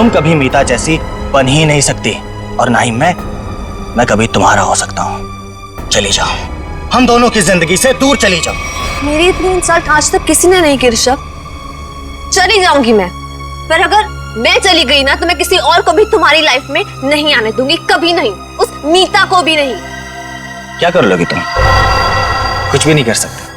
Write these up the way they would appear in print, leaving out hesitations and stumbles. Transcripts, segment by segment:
तुम कभी मीता जैसी बन ही नहीं सकती और ना ही मैं कभी तुम्हारा हो सकता हूँ। चली जाओ, हम दोनों की जिंदगी से दूर चली जाओ। मेरी इतनी इंसल्ट आज तक किसी ने नहीं की ऋषभ। चली जाऊंगी मैं, पर अगर मैं चली गई ना तो मैं किसी और को भी तुम्हारी लाइफ में नहीं आने दूंगी, कभी नहीं, उस मीता को भी नहीं। क्या कर लोगी तुम? कुछ भी नहीं कर सकते।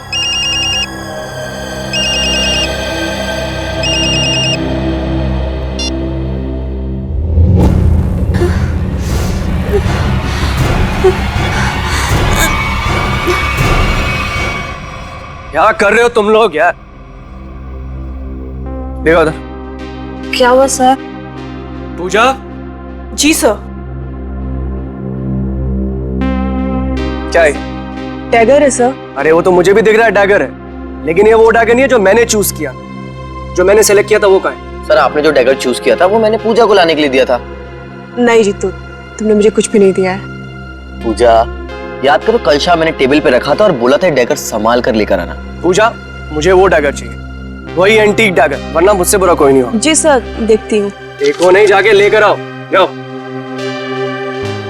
क्या कर रहे हो तुम लोग यार? देखो उधर। क्या हुआ सर? पूजा। जी सर। क्या है? डैगर है सर। अरे वो तो मुझे भी दिख रहा है डैगर है, लेकिन ये वो डैगर नहीं है जो मैंने चूज किया। जो मैंने सेलेक्ट किया था वो कहाँ है? सर आपने जो डैगर चूज किया था वो मैंने पूजा को लाने के लिए दिया था। नहीं जीतू, तुमने मुझे कुछ भी नहीं दिया है। पूजा, याद करो कल शाम मैंने टेबल पे रखा था और बोला था डैगर संभाल कर लेकर आना। पूजा, मुझे वो डैगर चाहिए, वही एंटीक डैगर, वरना मुझसे बुरा कोई नहीं होगा। जी सर, देखती हूँ। देखो नहीं, जाके लेकर आओ। जाओ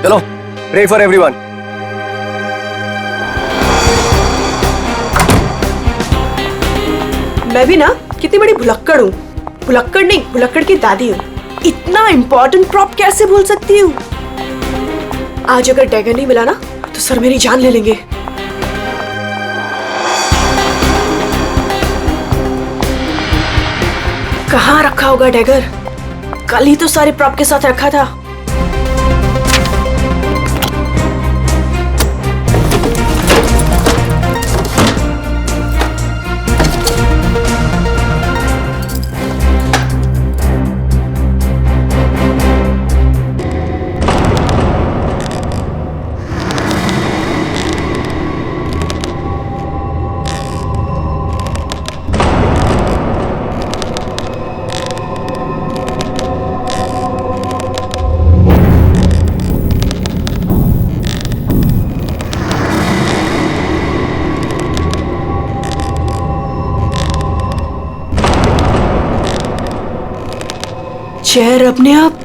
चलो, प्रे फॉर एवरीवन। मैं भी ना कितनी बड़ी भुलक्कड़ हूँ। भुलक्कड़ नहीं, भुलक्कड़ की दादी हूँ। इतना इम्पोर्टेंट प्रॉप कैसे भूल सकती हूँ? आज अगर डैगर नहीं मिला ना तो सर मेरी जान ले लेंगे। कहाँ रखा होगा डैगर? कल ही तो सारे प्रॉप के साथ रखा था। चेयर अपने आप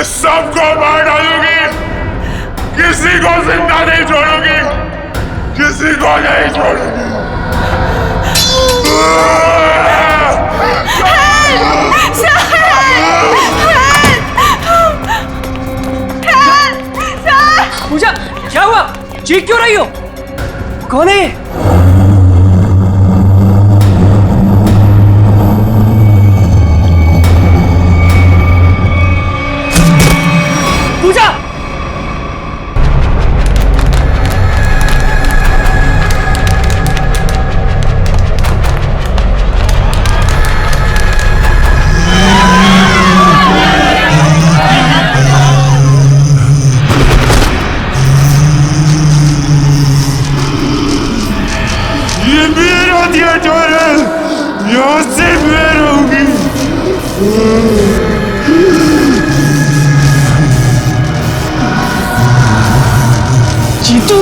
मैं सबको मार डालूंगी, किसी को जिंदा नहीं छोड़ूंगी, किसी को नहीं छोड़ूंगी। पूजा, क्या हुआ? चीख क्यों रही हो? कौन है ये? पूजा! ये मेरा थिएटर है, यहाँ सिर्फ मैं रहूंगी। जीतू!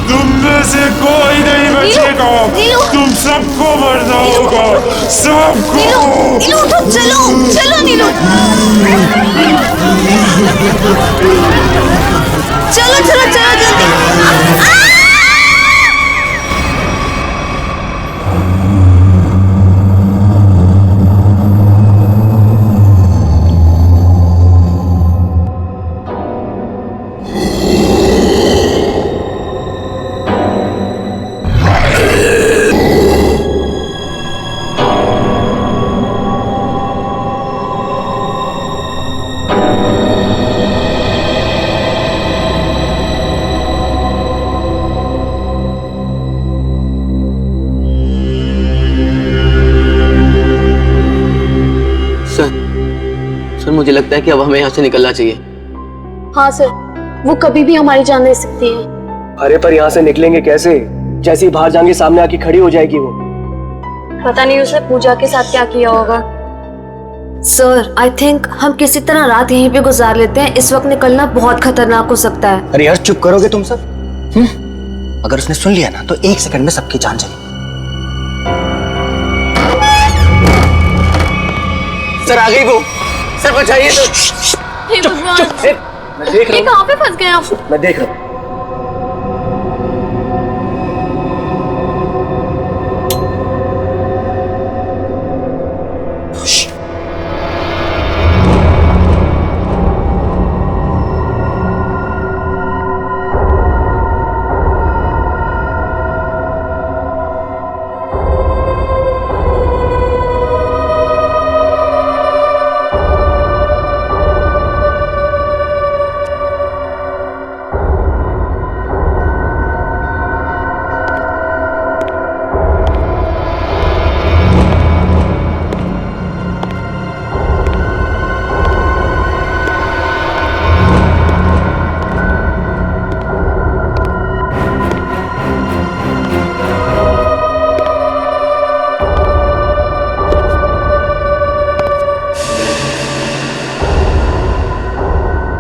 तुम में से कोई नहीं बचेगा, नीलू! तुम सबको मरना होगा, सबको। नीलू उठो, चलो चलो नीलू, चलो चलो चलो जल्दी। सर मुझे लगता है कि अब हमें यहाँ से निकलना चाहिए। हाँ सर, वो कभी भी हमारी जान ले सकती है। अरे पर यहाँ से निकलेंगे कैसे? जैसे ही बाहर जाएंगे सामने आके खड़ी हो जाएगी वो। पता नहीं उसने पूजा के साथ क्या किया होगा। सर आई थिंक हम किसी तरह रात यहीं पे गुजार लेते हैं, इस वक्त निकलना बहुत खतरनाक हो सकता है। अरे यार चुप करोगे तुम सब? अगर उसने सुन लिया ना तो 1 सेकंड में सबकी जान चली। सर आ गई वो, सर बचाइए सर। हे भगवान, मैं देख रहा ये हूँ, कहाँ पे फंस गए आप? मैं देख रहा हूँ।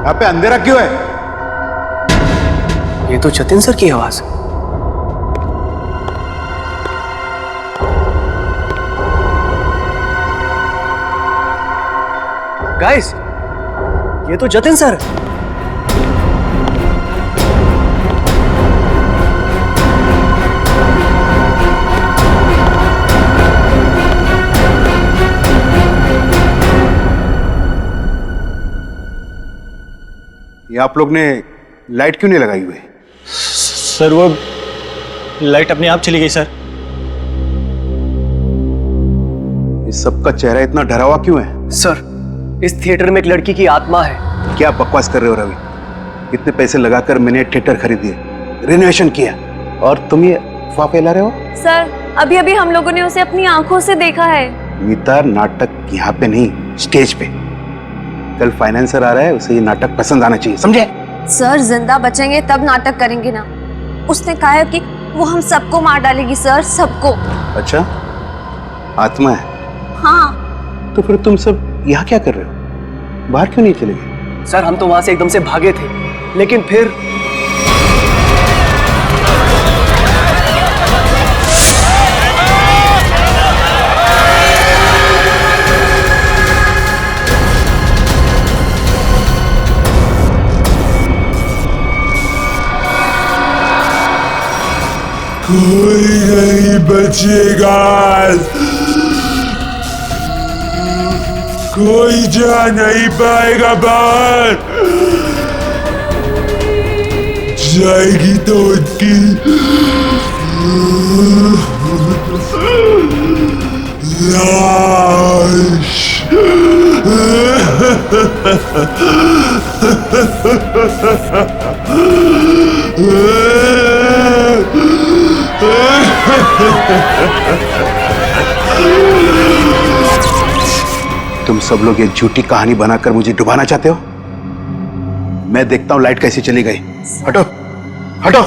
यहाँ पे अंधेरा क्यों है? ये तो जतिन सर की आवाज है। गाइस, ये तो जतिन सर है। ये आप लोग ने लाइट क्यों नहीं लगाई हुई? सर वो लाइट अपने आप चली गई सर। इस सबका चेहरा इतना डरा हुआ क्यों है? सर, इस थिएटर में एक लड़की की आत्मा है। क्या बकवास कर रहे हो रवि? इतने पैसे लगाकर मैंने थिएटर खरीदी, रिनोवेशन किया, और तुम ये अफवाह फैला रहे हो? सर अभी अभी हम लोगों ने उसे अपनी आंखों से देखा है। नीता, नाटक यहाँ पे नहीं, स्टेज पे। कल फाइनेंसर आ रहा है, उसे ये नाटक पसंद आना चाहिए, समझे? सर जिंदा बचेंगे तब नाटक करेंगे ना। उसने कहा है कि वो हम सबको मार डालेगी सर, सबको। अच्छा, आत्मा है, हाँ। तो फिर तुम सब यहाँ क्या कर रहे हो? बाहर क्यों नहीं चले गए? सर हम तो वहां से एकदम से भागे थे, लेकिन फिर कोई नहीं बचेगा, कोई जा नहीं पाएगा बाहर। जाएगी तो उनकी लाश। तुम सब लोग ये झूठी कहानी बनाकर मुझे डुबाना चाहते हो? मैं देखता हूं लाइट कैसी चली गई। हटो हटो।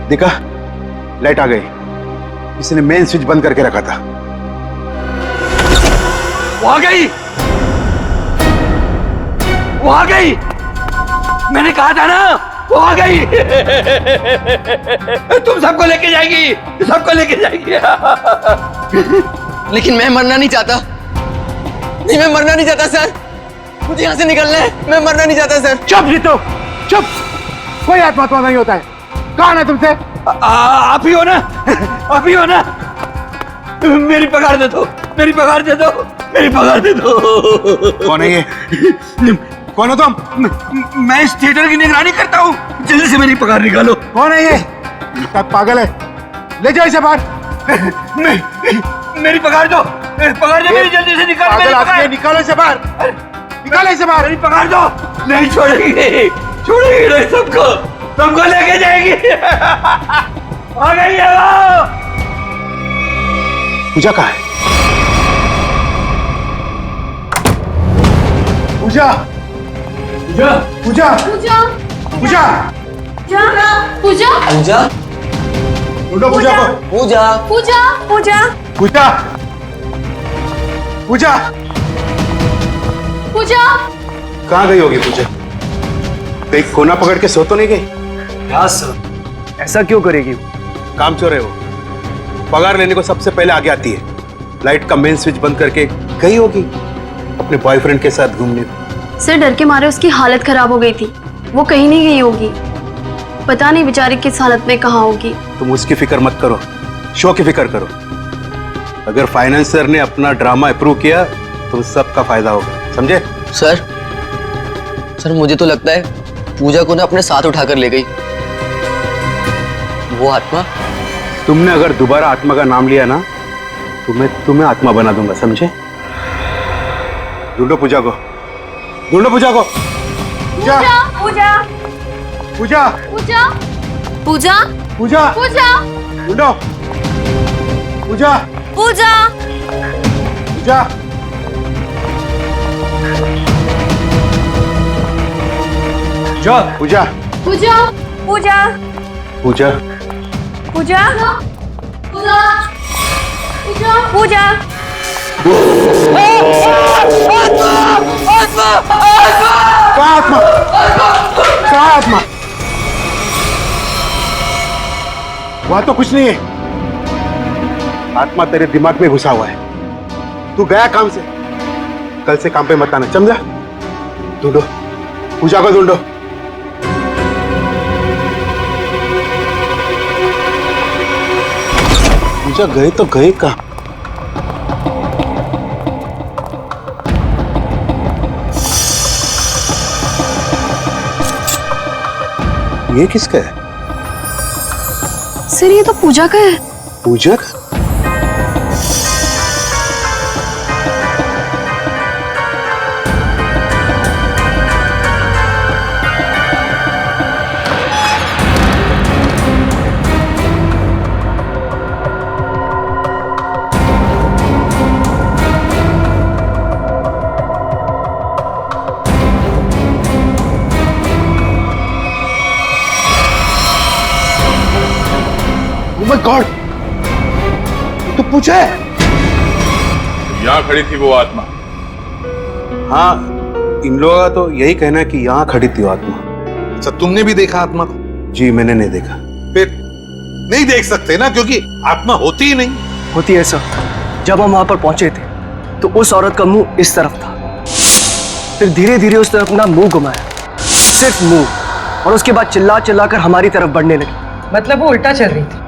देखा, लाइट आ गई। किसी ने मेन स्विच बंद करके रखा था। वो आ गई, वो आ गई। मैंने कहा था ना, वो आ गई। तुम सबको लेके जाएगी, सबको लेके जाएगी। लेकिन मैं मरना नहीं चाहता। नहीं, मैं मरना नहीं चाहता सर। मुझे यहाँ से निकलना है। मैं मरना नहीं चाहता सर। चुप जीतो, चुप। कोई आत्मा नहीं होता है। कौन है तुमसे? आप ही हो ना, आप ही हो ना। मेरी पगार दे दो, मेरी पगार दे दो, मेरी पगार दे दो। कौन है ये? कौन हो तुम? मैं इस थिएटर की निगरानी करता हूँ। जल्दी से मेरी पगार निकालो। कौन है ये? सब पागल है। ले जाओ इसे बाहर। मेरी पगार दो, पगार दो मेरी, जल्दी से निकाल मेरी पगार। निकालो इसे बाहर, निकालो इसे बाहर। मेरी पगार दो। नहीं छोड़ेगी, छोड़ेगी नहीं। सबको, सबको लेके जाएगी। आ गई है वो। पूजा कहाँ है? पूजा, पूजा, पूजा, पूजा पूजा, पूजा पूजा, ढूंढो पूजा को। पूजा, पूजा पूजा पूजा, पूजा पूजा कहाँ गई होगी पूजा? कहीं कोना पकड़ के सो तो नहीं गई? क्या सर, ऐसा क्यों करेगी? काम चोर है वो। पगार लेने को सबसे पहले आगे आती है। लाइट का मेन स्विच बंद करके गई होगी अपने बॉयफ्रेंड के साथ घूमने। सर डर के मारे उसकी हालत खराब हो गई थी, वो कहीं नहीं गई होगी। पता नहीं बेचारी किस हालत में कहाँ होगी। तुम उसकी फिक्र मत करो, शो की फिक्र करो। अगर फाइनेंसर ने अपना ड्रामा अप्रूव किया तो सबका फायदा होगा, समझे? सर, सर मुझे तो लगता है पूजा को ना अपने साथ उठाकर ले गई वो आत्मा। तुमने अगर दोबारा आत्मा का नाम लिया ना तो मैं तुम्हें आत्मा बना दूंगा, समझे? ढूंढो पूजा को, ढूंढो पूजा को। पूजा, पूजा पूजा, पूजा पूजा पूजा, पूजा ढूंढो पूजा, पूजा पूजा, पूजा, पूजा पूजा पूजा, पूजा पूजा पूजा कहाँ आत्मा? कहाँ आत्मा? वहां तो कुछ नहीं है। आत्मा तेरे दिमाग में घुसा हुआ है। तू गया काम से, कल से काम पे मत आना, समझा? ढूंढो पूजा को, ढूंढो। पूजा गए तो गए कहाँ? ये किसका है? सर ये तो पूजा का है। पूजा का? गॉड, तो पूछा है? यहाँ खड़ी थी वो आत्मा। हाँ, इन लोगों का तो यही कहना है कि यहाँ खड़ी थी वो आत्मा। अच्छा, तुमने भी देखा आत्मा को? जी मैंने नहीं देखा। फिर नहीं देख सकते ना, क्योंकि आत्मा होती ही नहीं। होती है सर। जब हम वहां पर पहुंचे थे तो उस औरत का मुंह इस तरफ था, फिर धीरे धीरे उसने अपना मुंह घुमाया, सिर्फ मुंह, और उसके बाद चिल्ला चिल्ला कर हमारी तरफ बढ़ने लगी। मतलब वो उल्टा चल रही थी,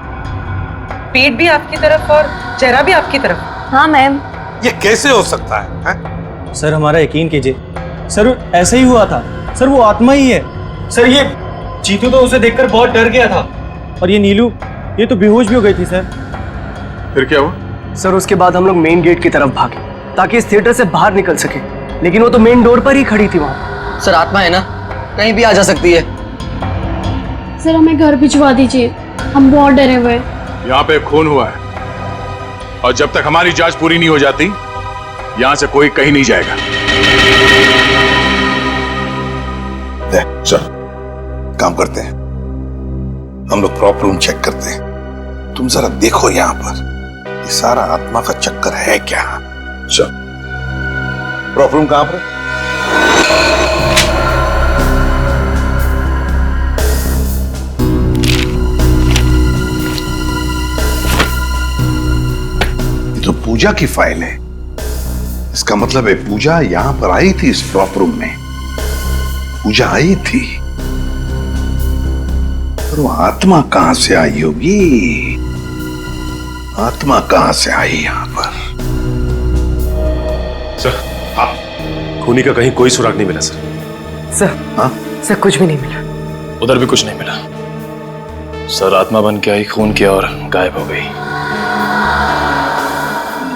पेट भी आपकी तरफ और चेहरा भी आपकी तरफ। हाँ मैम। ये कैसे हो सकता है? सर हमारा यकीन कीजिए, सर ऐसा ही हुआ था। सर वो आत्मा ही है। सर ये चीतू तो उसे देखकर बहुत डर गया था, और ये नीलू, ये तो बेहोश भी हो गई थी सर। फिर क्या हुआ? सर उसके बाद हम लोग मेन गेट की तरफ भागे ताकि इस थिएटर से बाहर निकल सके, लेकिन वो तो मेन डोर पर ही खड़ी थी वहां। सर आत्मा है ना, कहीं भी आ जा सकती है। सर हमें घर भिजवा दीजिए, हम बहुत डरे हुए हैं। यहाँ पे खून हुआ है, और जब तक हमारी जांच पूरी नहीं हो जाती यहाँ से कोई कहीं नहीं जाएगा। चल काम करते हैं, हम लोग प्रॉपर रूम चेक करते हैं। तुम जरा देखो यहाँ पर ये सारा आत्मा का चक्कर है क्या। चल, प्रॉपर रूम कहां पर है? ये तो पूजा की फाइल है। इसका मतलब है पूजा यहां पर आई थी, इस प्रॉपर रूम में पूजा आई थी। पर वो आत्मा कहां से आई होगी? आत्मा कहां से आई यहां पर? सर, हाँ, खूनी का कहीं कोई सुराग नहीं मिला सर। सर, हाँ? सर कुछ भी नहीं मिला। उधर भी कुछ नहीं मिला सर। आत्मा बन के आई खून की और गायब हो गई।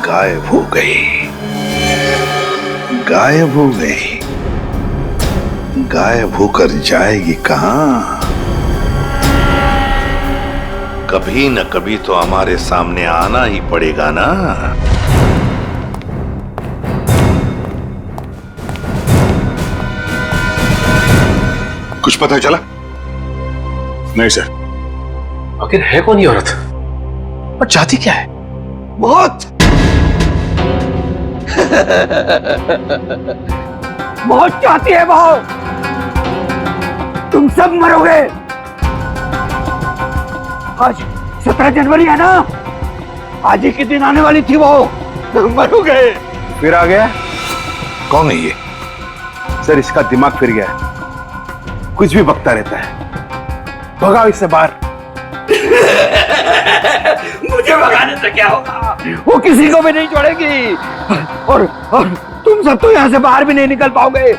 गायब हो गई, गायब हो गई। गायब होकर जाएगी कहां? कभी न कभी तो हमारे सामने आना ही पड़ेगा ना। कुछ पता चला? नहीं सर। आखिर है कौन ये औरत? और चाहती क्या है? बहुत बहुत चाहती है वो। तुम सब मरोगे। आज 17 जनवरी है ना, आज ही के दिन आने वाली थी वो। मरोगे। फिर आ गया। कौन है ये? सर इसका दिमाग फिर गया है, कुछ भी बकता रहता है। भगाओ इससे बाहर। मुझे भगाने से क्या होगा? वो किसी को भी नहीं छोड़ेगी, और तुम सब तो यहाँ से बाहर भी नहीं निकल पाओगे।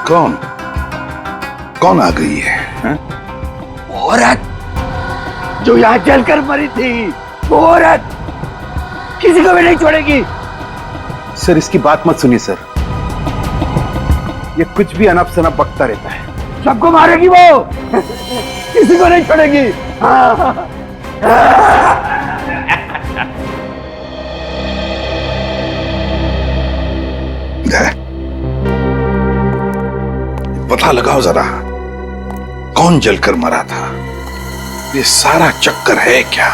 कौन कौन आ गई है? औरत जो यहाँ जलकर मरी थी, वो औरत किसी को भी नहीं छोड़ेगी। सर इसकी बात मत सुनिए सर, ये कुछ भी अनप शनप बकता रहता है। सबको मारेगी वो, किसी को नहीं छोड़ेगी। हाँ। पता लगाओ जरा, कौन जलकर मरा था? ये सारा चक्कर है क्या?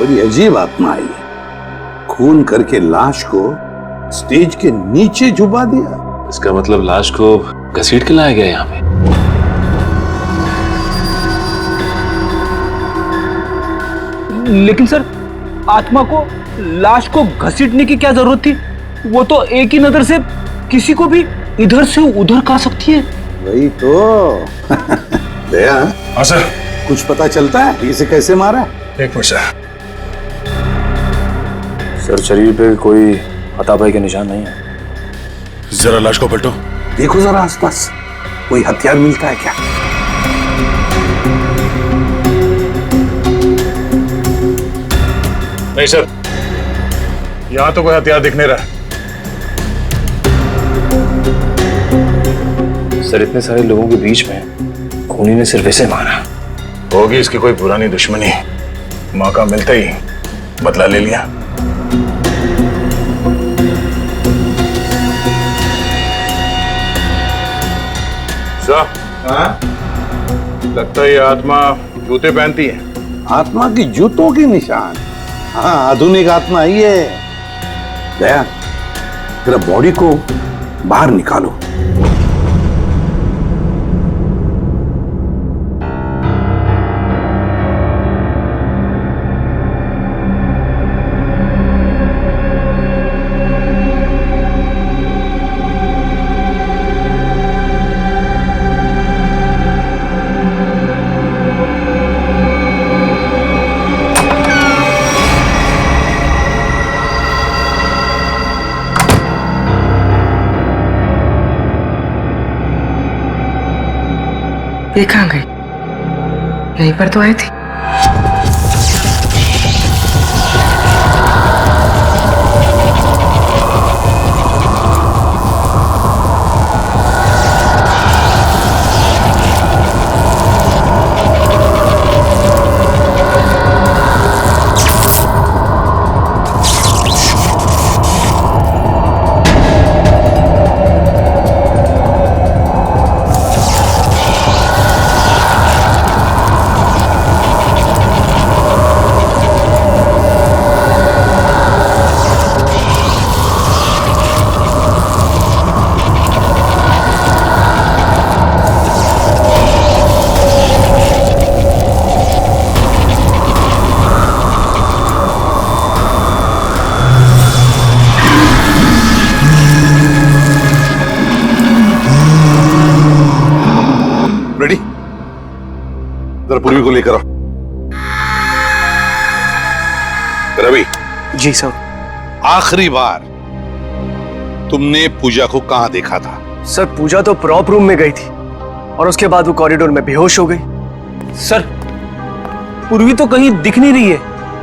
बड़ी अजीब आत्मा आई है। खून करके लाश को स्टेज के नीचे छुपा दिया। इसका मतलब लाश को घसीट के लाया गया यहाँ पे। लेकिन सर, आत्मा को लाश को घसीटने की क्या जरूरत थी? वो तो एक ही नजर से किसी को भी इधर से उधर कर सकती है। वही तो। दया, हाँ सर। कुछ पता चलता है इसे कैसे मारा? एक मिनट सर, शरीर पे कोई हथापाई के निशान नहीं है। जरा लाश को पलटो। देखो जरा आसपास, कोई हथियार मिलता है क्या? नहीं सर, यहां तो कोई हथियार दिख नहीं रहा। सर, इतने सारे लोगों के बीच में खूनी ने सिर्फ इसे मारा। होगी इसकी कोई पुरानी दुश्मनी। मौका मिलते ही बदला ले लिया। लगता है ये आत्मा जूते पहनती है। आत्मा की जूतों के निशान? हाँ, आधुनिक आत्मा ही है। दया, तेरा बॉडी को बाहर निकालो। ये कहाँ गई? यहीं पर तो आई थी। रेडी? जरा पूर्वी को लेकर आओ। रवि। जी सर। आखिरी बार तुमने पूजा को कहां देखा था? सर, पूजा तो प्रॉप रूम में गई थी और उसके बाद वो कॉरिडोर में बेहोश हो गई। सर, पूर्वी तो कहीं दिख नहीं रही है।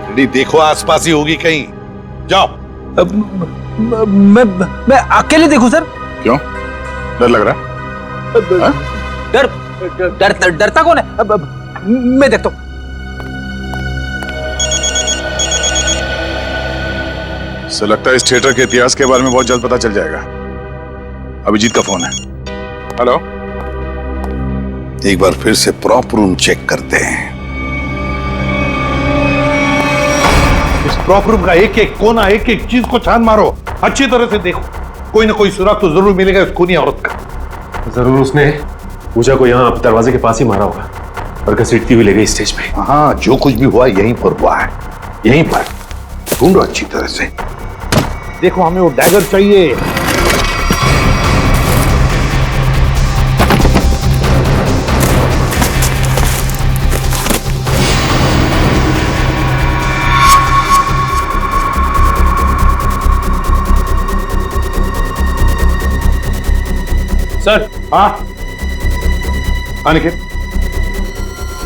रेडी, देखो आसपास ही होगी कहीं। जाओ। मैं अकेले देखूं सर? क्यों? डर लग रहा? डरता कौन है? मैं देखता हूं। सर, लगता है इस थिएटर के इतिहास के बारे में बहुत जल्द पता चल जाएगा। अभिजीत का फोन है। हेलो। एक बार फिर से प्रॉप रूम चेक करते हैं। इस प्रॉप रूम का एक एक कोना, एक एक चीज को छान मारो, अच्छी तरह से देखो। कोई ना कोई सुराग तो जरूर मिलेगा इस खूनी औरत का। जरूर उसने पूजा को यहाँ दरवाजे के पास ही मारा होगा और घसीटती हुई ले गई स्टेज पे। हाँ, जो कुछ भी हुआ यहीं पर हुआ है। यहीं पर ढूंढो अच्छी तरह से। देखो, हमें वो डैगर चाहिए। सर। हाँ, अनिकेत।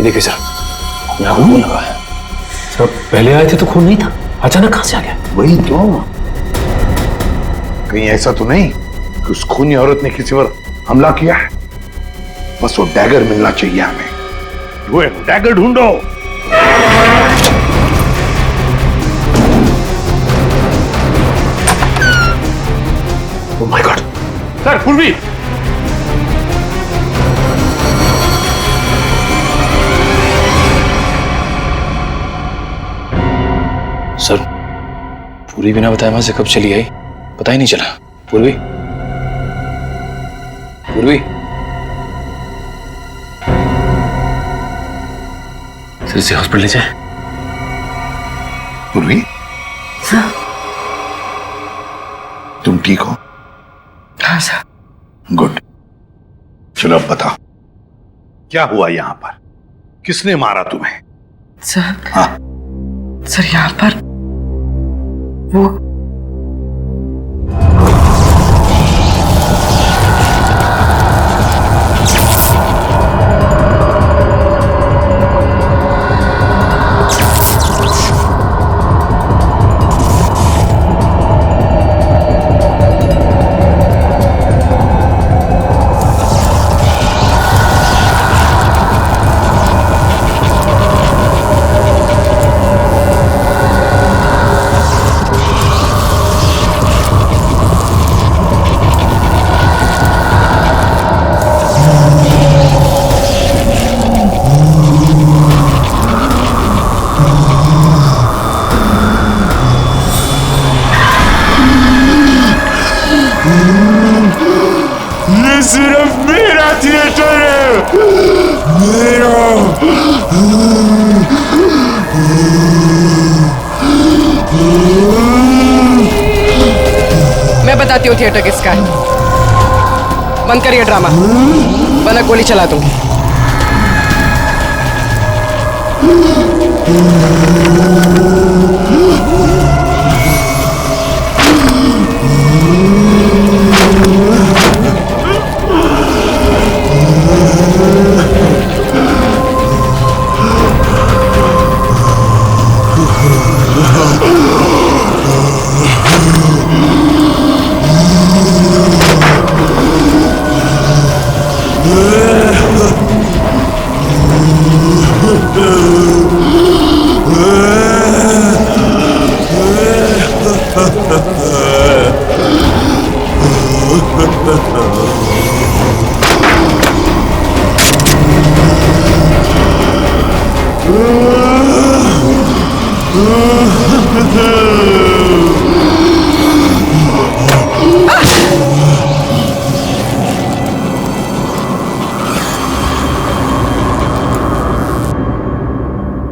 देखिए सर, यहाँ खून लगा है। सर, पहले आए थे तो खून नहीं था, अचानक कहां से आ गया? वही तो। कहीं ऐसा तो नहीं कि उस खूनी औरत ने किसी पर हमला किया है? बस वो डैगर मिलना चाहिए हमें। वो डैगर ढूंढो। Oh my God. सर, पूर्वी। पूरी बिना बताए वहां से कब चली आई पता ही नहीं चला। पूर्वी, पूर्वी, फिर से हॉस्पिटल ले जाए। पूर्वी, तुम ठीक हो? हाँ सर। गुड। चलो अब बताओ क्या हुआ यहां पर, किसने मारा तुम्हें? सर, हाँ, सर यहाँ पर वो ये सिर्फ मेरा थिएटर है, मेरा। मैं बताती हूँ थिएटर किसका है। बंद करिए ड्रामा, वरना गोली चला दूंगी।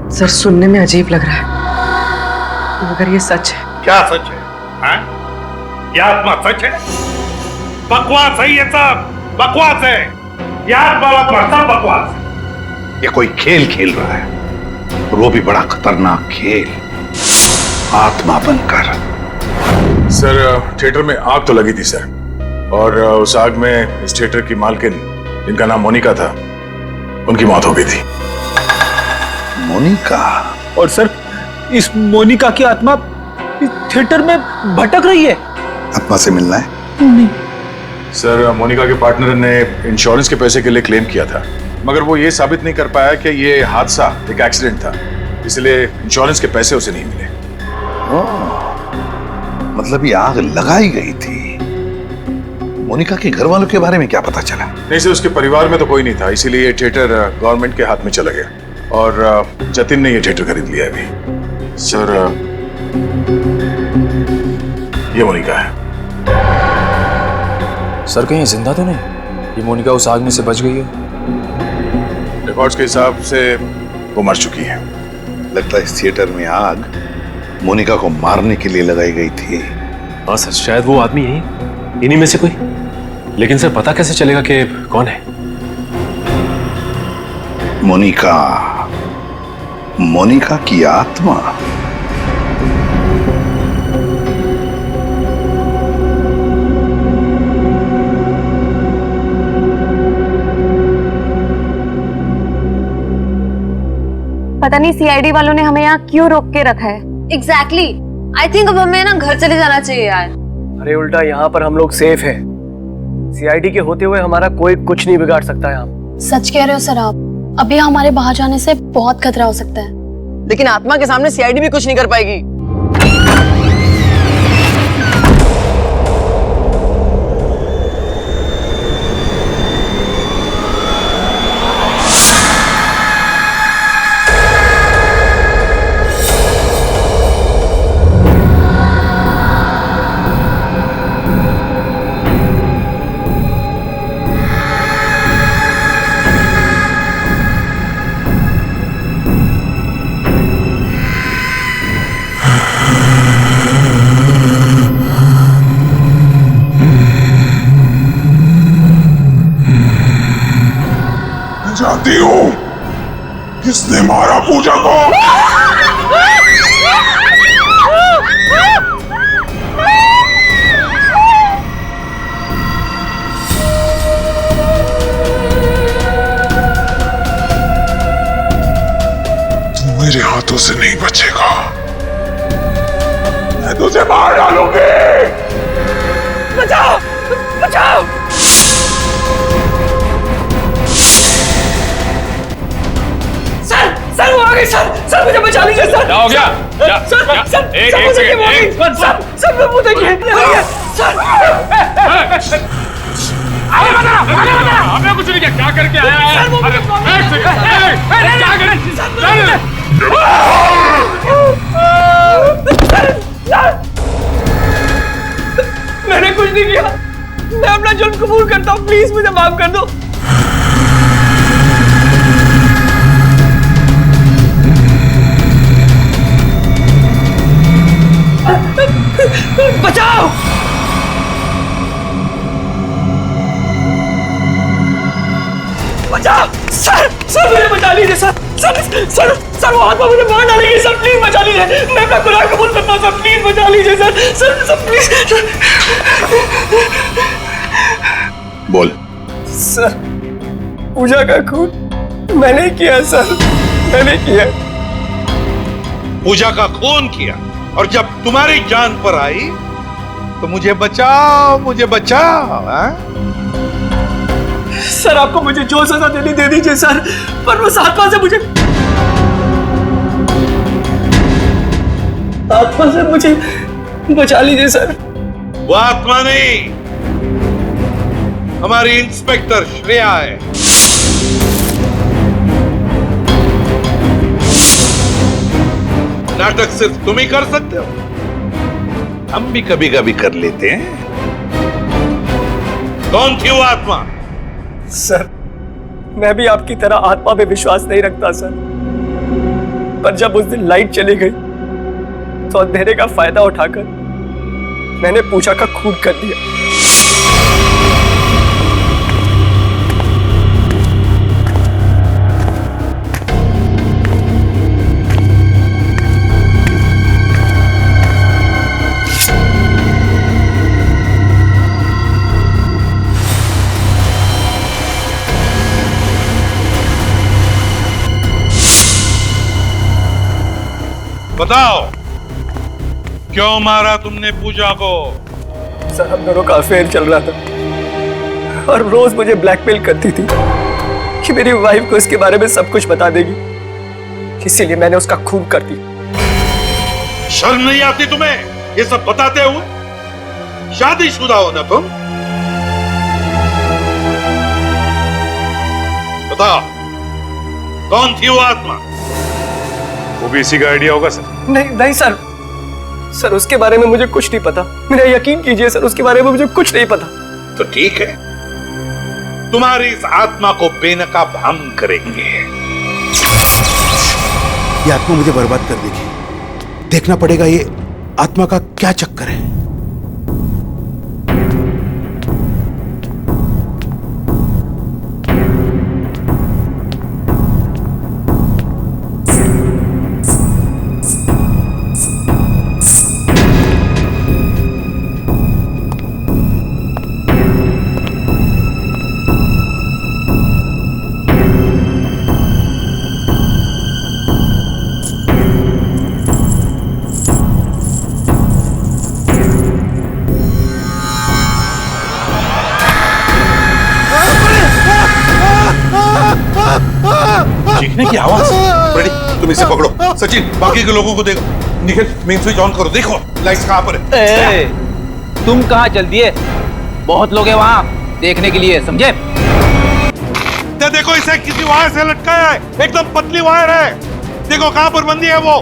सर सुनने में अजीब लग रहा है, मगर ये सच है। क्या सच है? हाँ? क्या आत्मा सच है? बकवास है ये सब, बकवास है। ये आत्मा सब बकवास है। ये कोई खेल खेल रहा है, और वो भी बड़ा खतरनाक खेल, आत्मा बनकर। सर थिएटर में आग तो लगी थी सर, और उस आग में इस थिएटर की मालकिन जिनका नाम मोनिका था, उनकी मौत हो गई थी। मोनिका? और सर इस मोनिका की आत्मा इस थिएटर में भटक रही है। आत्मा से मिलना है? नहीं सर, मोनिका के पार्टनर ने इंश्योरेंस के पैसे के लिए क्लेम किया था, मगर वो ये साबित नहीं कर पाया कि ये हादसा एक एक्सीडेंट था, इसलिए इंश्योरेंस के पैसे उसे नहीं मिले। मतलब ये आग लगाई गई थी। मोनिका के घर वालों के बारे में क्या पता चला? नहीं सर, उसके परिवार में तो कोई नहीं था, इसीलिए ये थिएटर गवर्नमेंट के हाथ में चला गया, और जतिन ने ये थिएटर खरीद लिया अभी। सर ये मोनिका है। सर कहीं जिंदा तो नहीं? ये मोनिका उस आग में से बच गई है? रिकॉर्ड्स के हिसाब से वो मर चुकी है। लगता है इस थिएटर में आग मोनिका को मारने के लिए लगाई गई थी। हाँ सर, शायद वो आदमी यही, इन्हीं में से कोई। लेकिन सर पता कैसे चलेगा कि कौन है? मोनिका, मोनिका की आत्मा। पता नहीं सीआईडी वालों ने हमें यहाँ क्यों रोक के रखा है। एग्जैक्टली आई थिंक अब हमें ना घर चले जाना चाहिए यार। अरे उल्टा यहाँ पर हम लोग सेफ हैं। सीआईडी के होते हुए हमारा कोई कुछ नहीं बिगाड़ सकता यहाँ। सच कह रहे हो सर आप, अभी हमारे बाहर जाने से बहुत खतरा हो सकता है। लेकिन आत्मा के सामने सीआईडी भी कुछ नहीं कर पाएगी। जानती हूँ किसने मारा पूजा को? तू मेरे हाथों से नहीं बचेगा, मैं तुझे मार डालूंगी। बचाओ बचाओ। सर वो आ गई सर मुझे बचा लीजिए सर। क्या हो गया? सर एक मुझे वो आ गई सर वो देखिए सर। हमें कुछ नहीं किया, क्या करके आया है? मैंने कुछ नहीं किया, मैं अपना जुर्म कबूल करता हूँ, प्लीज मुझे माफ कर दो। बचाओ। बचाओ सर मुझे बचा लीजिए सर वो आत्मा मुझे मार डालेगी सर, प्लीज बचा लीजिए, मैं अपना गुनाह कबूल करता हूँ सर, प्लीज बचा लीजिए सर प्लीज। बोल। सर पूजा का खून मैंने किया सर, मैंने किया। पूजा का खून किया और जब तुम्हारी जान पर आई तो मुझे बचाओ हाँ? सर आपको मुझे जो सजा देनी दे दीजिए सर, पर उस आत्मा से मुझे बचा लीजिए सर। वो आत्मा नहीं, हमारी इंस्पेक्टर श्रेया है। नाटक सिर्फ तुम ही कर सकते हो, हम भी कभी कभी कर लेते हैं। कौन थी वो आत्मा? सर मैं भी आपकी तरह आत्मा पे विश्वास नहीं रखता सर, पर जब उस दिन लाइट चली गई तो अंधेरे का फायदा उठाकर मैंने पूजा का खून कर दिया। बताओ क्यों मारा तुमने पूजा को? सर हम दोनों का अफेयर चल रहा था और रोज मुझे ब्लैकमेल करती थी कि मेरी वाइफ को इसके बारे में सब कुछ बता देगी, इसीलिए मैंने उसका खून कर दिया। शर्म नहीं आती तुम्हें ये सब बताते हुए? शादीशुदा हो ना तुम? बताओ कौन थी वो आत्मा? वो भी इसी का आइडिया होगा सर। नहीं सर उसके बारे में मुझे कुछ नहीं पता, मेरा यकीन कीजिए सर, उसके बारे में मुझे कुछ नहीं पता। तो ठीक है, तुम्हारी इस आत्मा को बेनकाब हम करेंगे। ये आत्मा मुझे बर्बाद कर देगी, देखना पड़ेगा ये आत्मा का क्या चक्कर है। चीखने की आवाज। रेडी, तुम इसे पकड़ो। सचिन बाकी के लोगों को देखो। निखिल मेन स्विच ऑन करो, देखो लाइट्स कहां पर है। तुम कहां चल दिए? बहुत लोग हैं वहां देखने के लिए, समझे? देखो इसे किसी वायर से लटकाया है, एकदम पतली वायर है। देखो कहां पर बंदी है वो।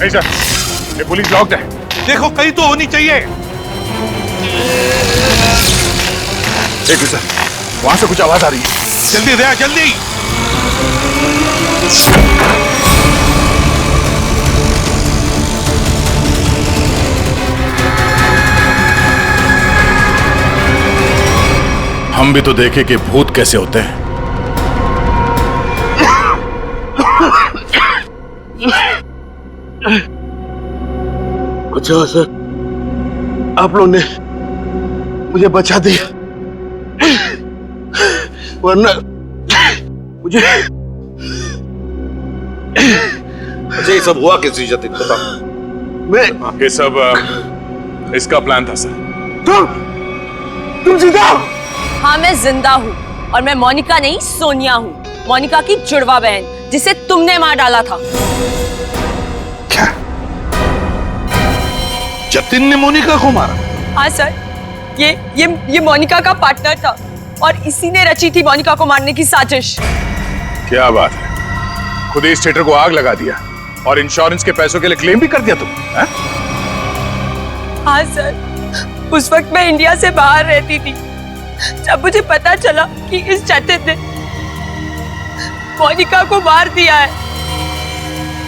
नहीं सर, ये पुलिस लॉक्ड है। देखो कहीं तो होनी चाहिए। देखो सर, वहां से कुछ आवाज आ रही है। जल्दी दया, जल्दी। हम भी तो देखे कि भूत कैसे होते हैं। अच्छा सर, आप लोगों ने मुझे बचा दिया, वरना मुझे। अच्छा ये सब हुआ किसी जतिन बता। मैं ये सब इसका प्लान था सर। तुम जिंदा हो? हाँ मैं जिंदा हूँ और मैं मोनिका नहीं सोनिया हूँ, मोनिका की जुड़वा बहन जिसे तुमने मार डाला था। क्या जतिन ने मोनिका को मारा? हाँ सर, ये मोनिका का पार्टनर था और इसी ने रची थी मोनिका को मारने की साजिश। क्या बात है, खुद ही इस थिएटर को आग लगा दिया और इंश्योरेंस के पैसों के लिए क्लेम भी कर दिया तुम? हाँ सर, उस वक्त मैं इंडिया से बाहर रहती थी। जब मुझे पता चला कि इस जतिन ने मोनिका को मार दिया है,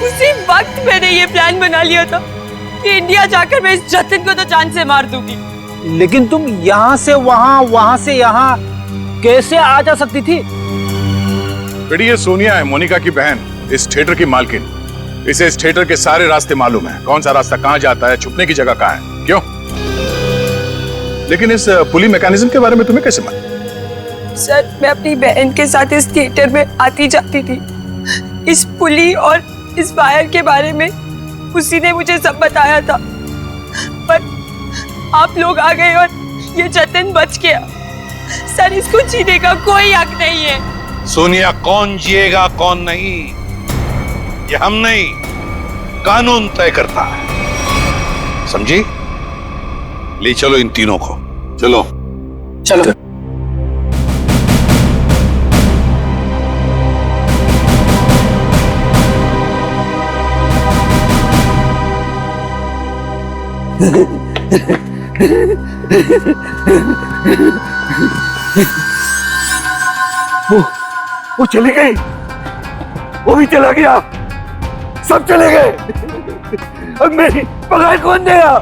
उसी वक्त मैंने ये प्लान बना लिया था कि इंडिया जाकर मैं इस जतिन को तो जान से मार दूंगी। लेकिन तुम यहाँ से वहाँ, वहाँ से यहाँ कैसे आ जा सकती थी? बेटी ये सोनिया है, मोनिका की बहन, इस थिएटर की मालकिन। इसे इस थिएटर के सारे रास्ते मालूम है, कौन सा रास्ता कहाँ जाता है, छुपने की जगह कहाँ है। क्यों? लेकिन इस पुली मैकेनिज्म के बारे में तुम्हें कैसे मालूम? सर मैं अपनी बहन के साथ इस थिएटर में आती जाती थी। इस पुली और इस वायर के बारे में उसी ने मुझे सब बताया था, पर आप लोग आ गए और ये जतिन बच गया। सर इसको जीने का कोई हक नहीं है। सोनिया, कौन जिएगा कौन नहीं ये हम नहीं, कानून तय करता है, समझी? ले चलो इन तीनों को, चलो चलो। वो चली गई, वो भी चला गया, सब चले गए। अब मेरी पगार कौन देगा?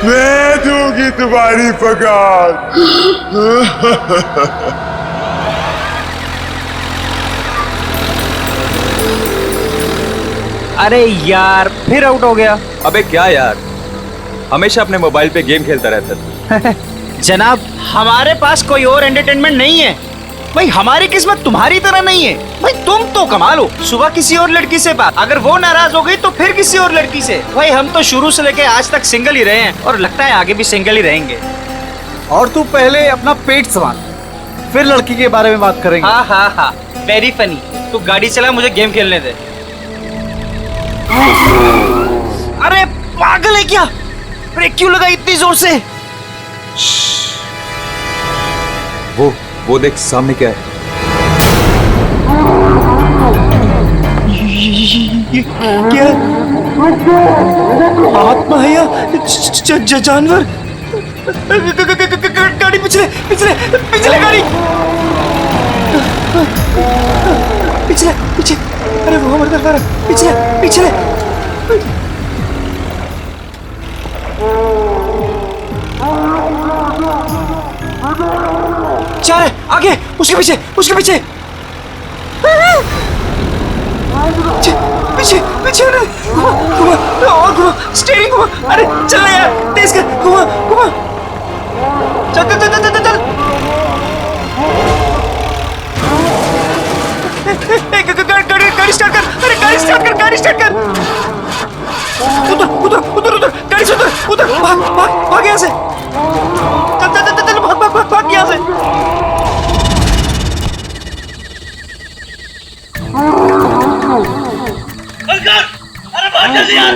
मैं दूंगी तुम्हारी पगार। अरे यार फिर आउट हो गया। अबे क्या यार, हमेशा अपने मोबाइल पे गेम खेलता रहता था। जनाब हमारे पास कोई और एंटरटेनमेंट नहीं है भाई, हमारी किस्मत तुम्हारी तरह नहीं है भाई। तुम तो कमाल हो, सुबह किसी और लड़की से बात, अगर वो नाराज हो गई तो फिर किसी और लड़की से। भाई हम तो शुरू से लेके आज तक सिंगल ही रहे हैं और लगता है आगे भी सिंगल ही रहेंगे। और तू पहले अपना पेट संभाल, फिर लड़की के बारे में बात करेंगे। हाँ हाँ हाँ, वेरी फनी। तू गाड़ी चला, मुझे गेम खेलने दे। अरे पागल है क्या, ब्रेक क्यों लगा इतनी जोर से? वो देख सामने क्या है। ये क्या आत्मा है या जानवर? गाड़ी पिछले पिछले पिछले गाड़ी पिछले पीछे। अरे वो हमारे तरफ आ रहा है, पिछले पिछले। चार है आगे, उसके पीछे उसके पीछे पीछे पीछे। घुमा घुमा और घुमा, स्टीयरिंग घुमा। अरे चल यार, तेज कर, घुमा घुमा। चल चल चल चल चल। गाड़ी स्टार्ट कर, अरे गाड़ी स्टार्ट कर, गाड़ी स्टार्ट कर। उधर उधर उधर उधर, गाड़ी से उधर उधर, भाग भाग भाग यहाँ से। चल चल चल चल, भाग भाग भाग भाग यहाँ से। अरे भाग जल्दी यार।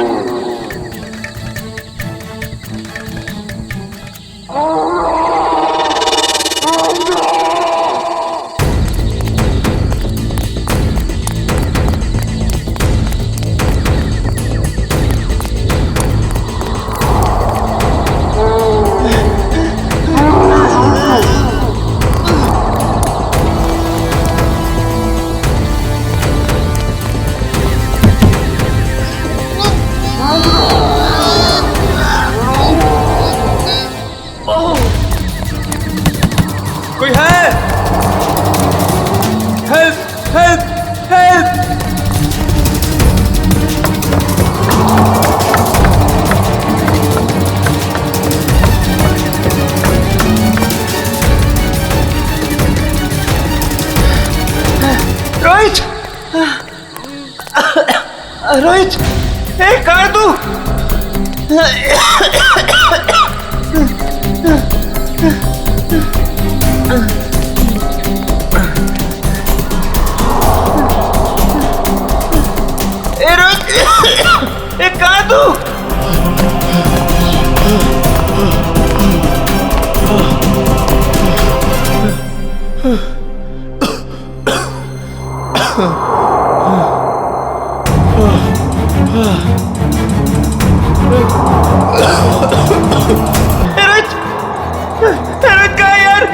रोहित, कहाँ है तू? रोहित, कहाँ है तू? रोहित, रोहित कहाँ है यार?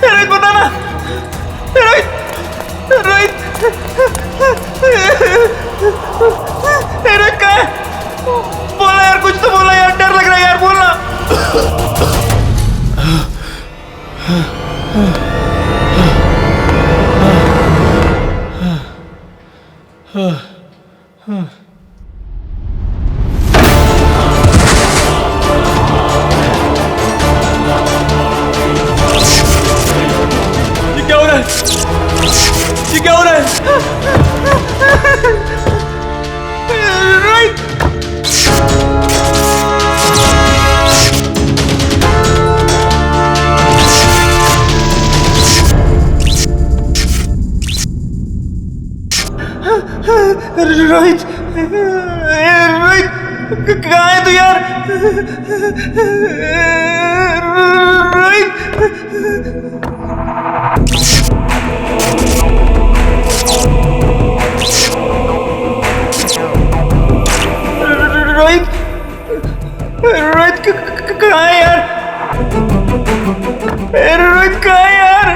रोहित बता ना। रोहित, रोहित, रोहित कहाँ है? बोला यार, कुछ तो बोला यार, डर लग रहा है यार, बोलना। ये क्या हो रहा है? ये क्या हो रहा है? रोहित, रोहित, रोहित कहाँ है तू यार? रोहित, रोहित, रोहित कहाँ है यार? रोहित कहाँ है यार?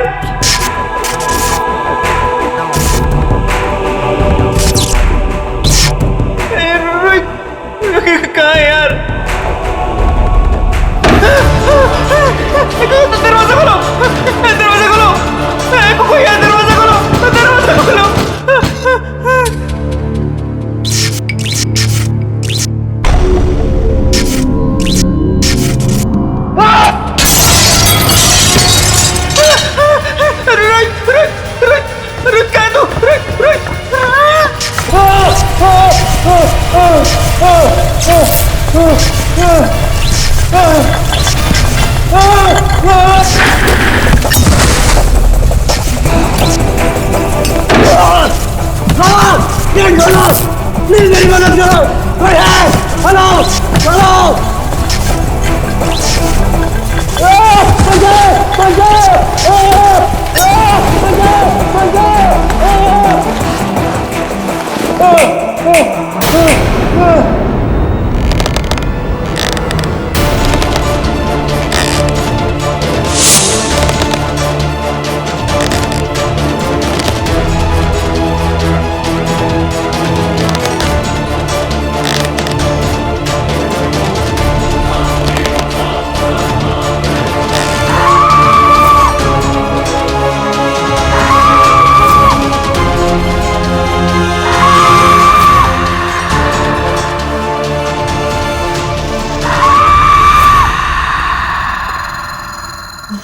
कहाँ है यार? दरवाजा खोलो, दरवाजा खोलो, कोई है? दरवाजा खोलो, दरवाजा खोलो। रोहित, रोहित, रोहित, रोहित कहाँ है तू? रोहित, रोहित, प्लीज मेरी मदद करो, कोई है? हेलो, हेलो,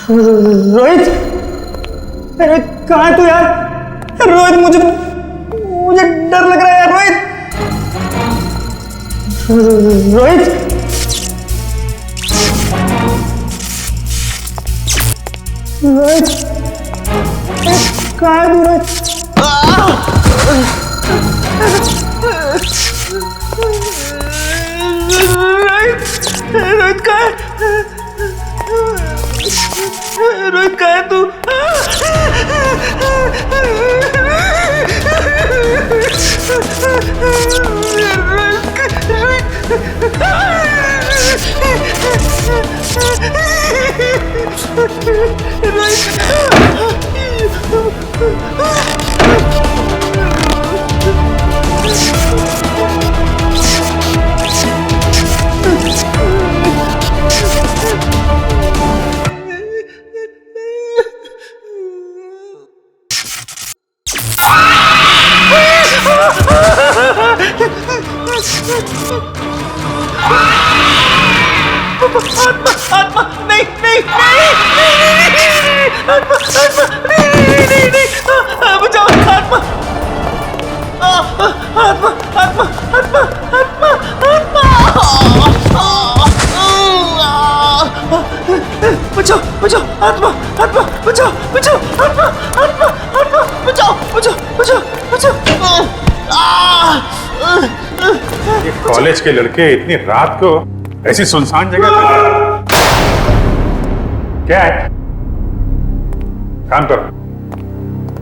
रोहित, रोहित कहाँ है तू यार? रोहित, मुझे डर लग रहा है यार। रोहित, रोहित, रोहित, कहाँ है तू? रोहित, रोहित कहाँ है? रोहित कहाँ है तू? आत्मा नहीं नहीं नहीं आत्मा नहीं, बचाओ आत्मा। आत्मा आत्मा आत्मा आत्मा आत्मा बचाओ बचाओ आत्मा आत्मा बचाओ बचाओ आत्मा आत्मा आत्मा बचाओ बचाओ बचाओ बचाओ। ये कॉलेज के लड़के इतनी रात को ऐसी सुनसान जगह पर क्या है? काम करो।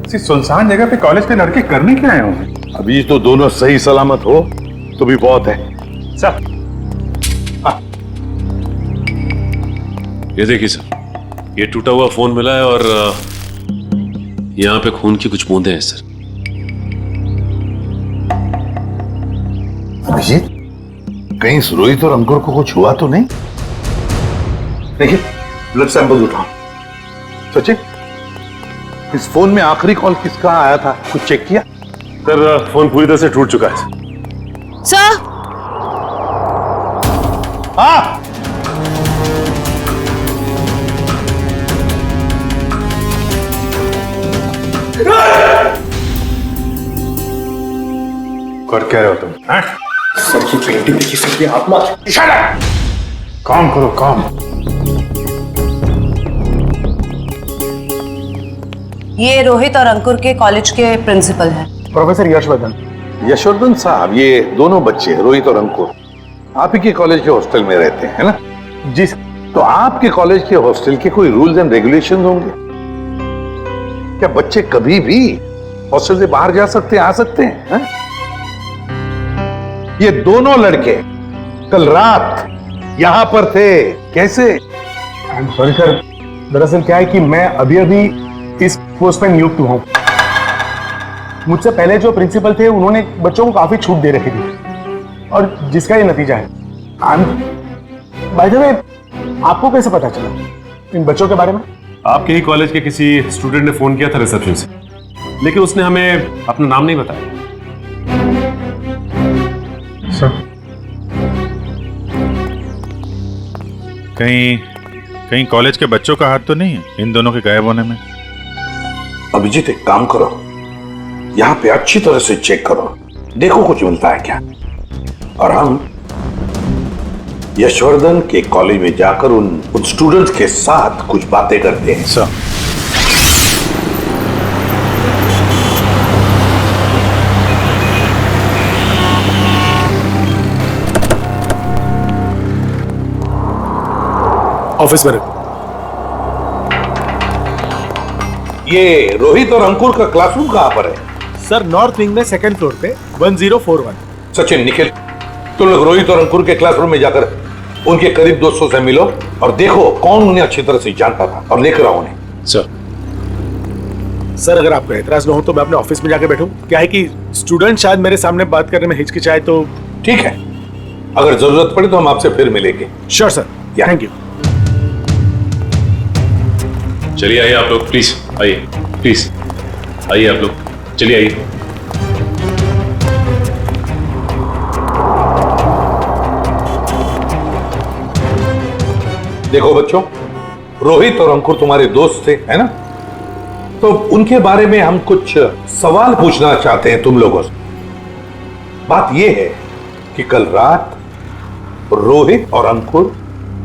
इसी सुनसान जगह पे कॉलेज के लड़के करने क्या आए होंगे? अभी तो दोनों सही सलामत हो तो भी बहुत है। सर ये देखिए सर, ये टूटा हुआ फोन मिला है और यहाँ पे खून की कुछ बूंदें हैं सर। अभिजीत, कहीं रोहित और अंकुर को कुछ हुआ तो नहीं? देखिए, ब्लड सैंपल उठाओ। सचिन, इस फोन में आखिरी कॉल किसका आया था, कुछ चेक किया? सर फोन पूरी तरह से टूट चुका है सर। हाँ, कर क्या रहे हो तुम? हाँ? सर की पेंटिंग देखी सर की आत्मा। काम करो काम। ये रोहित और अंकुर के कॉलेज के प्रिंसिपल हैं। प्रोफेसर यशवर्धन। यशवर्धन साहब, ये दोनों बच्चे रोहित और अंकुर आप ही के कॉलेज के हॉस्टल में रहते हैं ना? जी सर। तो आपके कॉलेज के हॉस्टल के कोई रूल्स एंड रेगुलेशंस होंगे क्या? बच्चे कभी भी हॉस्टल से बाहर जा सकते हैं, आ सकते हैं? है? ये दोनों लड़के कल रात यहां पर थे, कैसे? सॉरी सर, दरअसल क्या है कि मैं अभी अभी इस पोस्ट पर नियुक्त हुआ हूं। मुझसे पहले जो प्रिंसिपल थे उन्होंने बच्चों को काफी छूट दे रखी थी और जिसका ये नतीजा है। बाय द वे, आपको कैसे पता चला इन बच्चों के बारे में? आपके ही कॉलेज के किसी स्टूडेंट ने फोन किया था रिसेप्शन से, लेकिन उसने हमें अपना नाम नहीं बताया। सर, कहीं कॉलेज के बच्चों का हाथ तो नहीं है इन दोनों के गायब होने में? अभिजीत, एक काम करो, यहां पे अच्छी तरह से चेक करो, देखो कुछ मिलता है क्या। और हम यशवर्धन के कॉलेज में जाकर उन स्टूडेंट्स के साथ कुछ बातें करते हैं। सर, ऑफिस में। ये रोहित और अंकुर का क्लासरूम कहां पर है? सर, नॉर्थ विंग में सेकंड फ्लोर पे 1041। सचिन, निखिल, तुम लोग रोहित और अंकुर के क्लासरूम में जाकर उनके करीब दोस्तों से मिलो और देखो कौन उन्हें अच्छी तरह से जानता था और लेकर आओ उन्हें। सर, अगर आपको एतराज ना हो तो मैं अपने ऑफिस में जाके बैठूं। क्या है कि स्टूडेंट शायद मेरे सामने बात करने में हिचकिचाए तो। ठीक है, अगर जरूरत पड़े तो हम आपसे फिर मिलेंगे। Sure sir, thank you. चलिए आइए आप लोग, प्लीज आइए, प्लीज आइए आप लोग, चलिए आइए। देखो बच्चों, रोहित और अंकुर तुम्हारे दोस्त थे, है ना? तो उनके बारे में हम कुछ सवाल पूछना चाहते हैं तुम लोगों से। बात यह है कि कल रात रोहित और अंकुर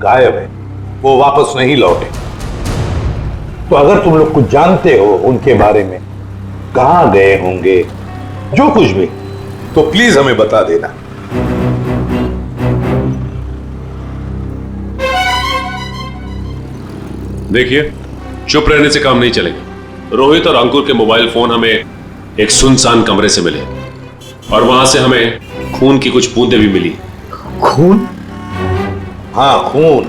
गायब है, वो वापस नहीं लौटे। तो अगर तुम लोग कुछ जानते हो उनके बारे में, कहां गए होंगे, जो कुछ भी, तो प्लीज हमें बता देना। देखिए, चुप रहने से काम नहीं चलेगा। रोहित और अंकुर के मोबाइल फोन हमें एक सुनसान कमरे से मिले और वहां से हमें खून की कुछ बूंदें भी मिली। खून? हाँ, खून।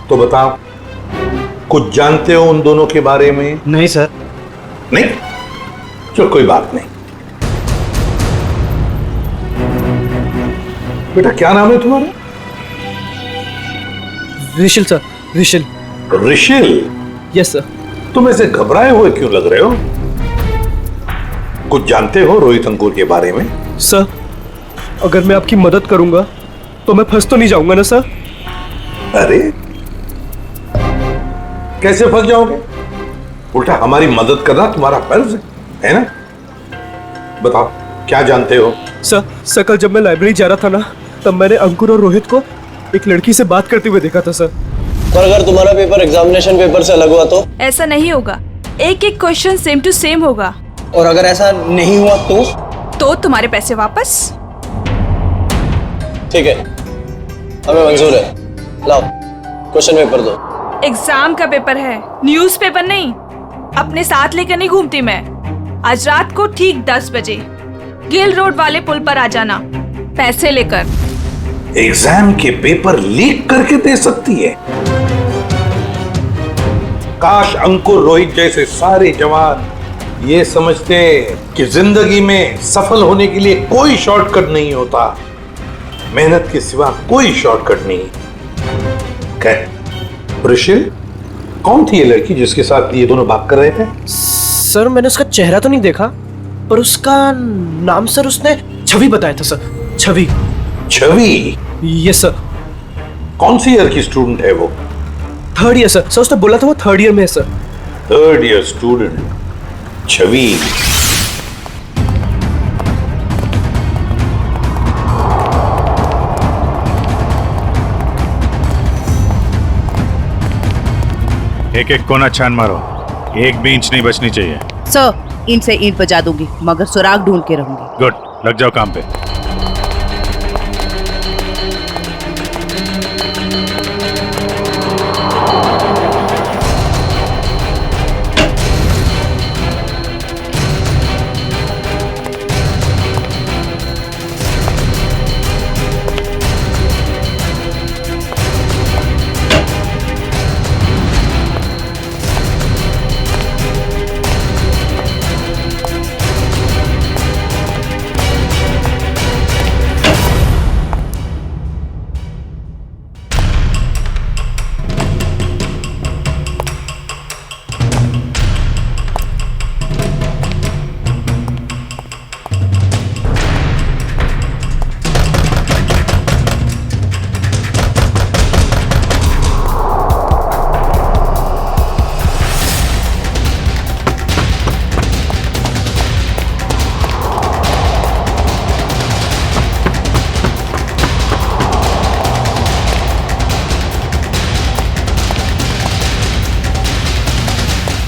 तो बताओ, कुछ जानते हो उन दोनों के बारे में? नहीं सर। नहीं? चलो कोई बात नहीं। बेटा, क्या नाम है तुम्हारा? Rishil sir, Rishil. Rishil? Yes sir. तुम ऐसे घबराए हुए क्यों लग रहे हो? कुछ जानते हो रोहित अंकुर के बारे में? सर, अगर मैं आपकी मदद करूंगा तो मैं फंस तो नहीं जाऊंगा ना सर? अरे, कैसे फंस जाओगे? उल्टा हमारी मदद करना तुम्हारा फर्ज है ना? बताओ, क्या जानते हो? सर कल जब मैं लाइब्रेरी जा रहा था ना, तब मैंने अंकुर और रोहित को एक लड़की से बात करते हुए देखा था सर। पर अगर तुम्हारा पेपर एग्जामिनेशन पेपर से अलग हुआ तो? ऐसा नहीं होगा, एक एक क्वेश्चन सेम टू सेम होगा। और अगर ऐसा नहीं हुआ तो तुम्हारे पैसे वापस। ठीक है, हमें मंजूर है। लाओ क्वेश्चन पेपर दो। एग्जाम का पेपर है, न्यूज़ पेपर नहीं। अपने साथ लेकर नहीं घूमती मैं। आज रात को ठीक 10 बजे गिल रोड वाले पुल पर आ जाना, पैसे लेकर। एग्जाम के पेपर लीक करके दे सकती है? काश अंकुर रोहित जैसे सारे जवान ये समझते कि जिंदगी में सफल होने के लिए कोई शॉर्टकट नहीं होता, मेहनत के सिवा कोई शॉर्टकट नहीं। ऋषिल, कौन थी ये लड़की जिसके साथ ये दोनों भाग कर रहे थे? सर मैंने उसका चेहरा तो नहीं देखा, पर उसका नाम सर उसने छवि बताया था sir. Chhavi? Chhavi? Yes sir. कौन सी ईयर की स्टूडेंट है वो? 3rd year sir. उसने बोला था वो 3rd ईयर में है सर। 3rd ईयर स्टूडेंट छवि। एक एक कोना छान मारो, एक भी इंच नहीं बचनी चाहिए। सर ईंट से ईंट बजा दूंगी, मगर सुराग ढूंढ के रहूंगी। गुड, लग जाओ काम पे।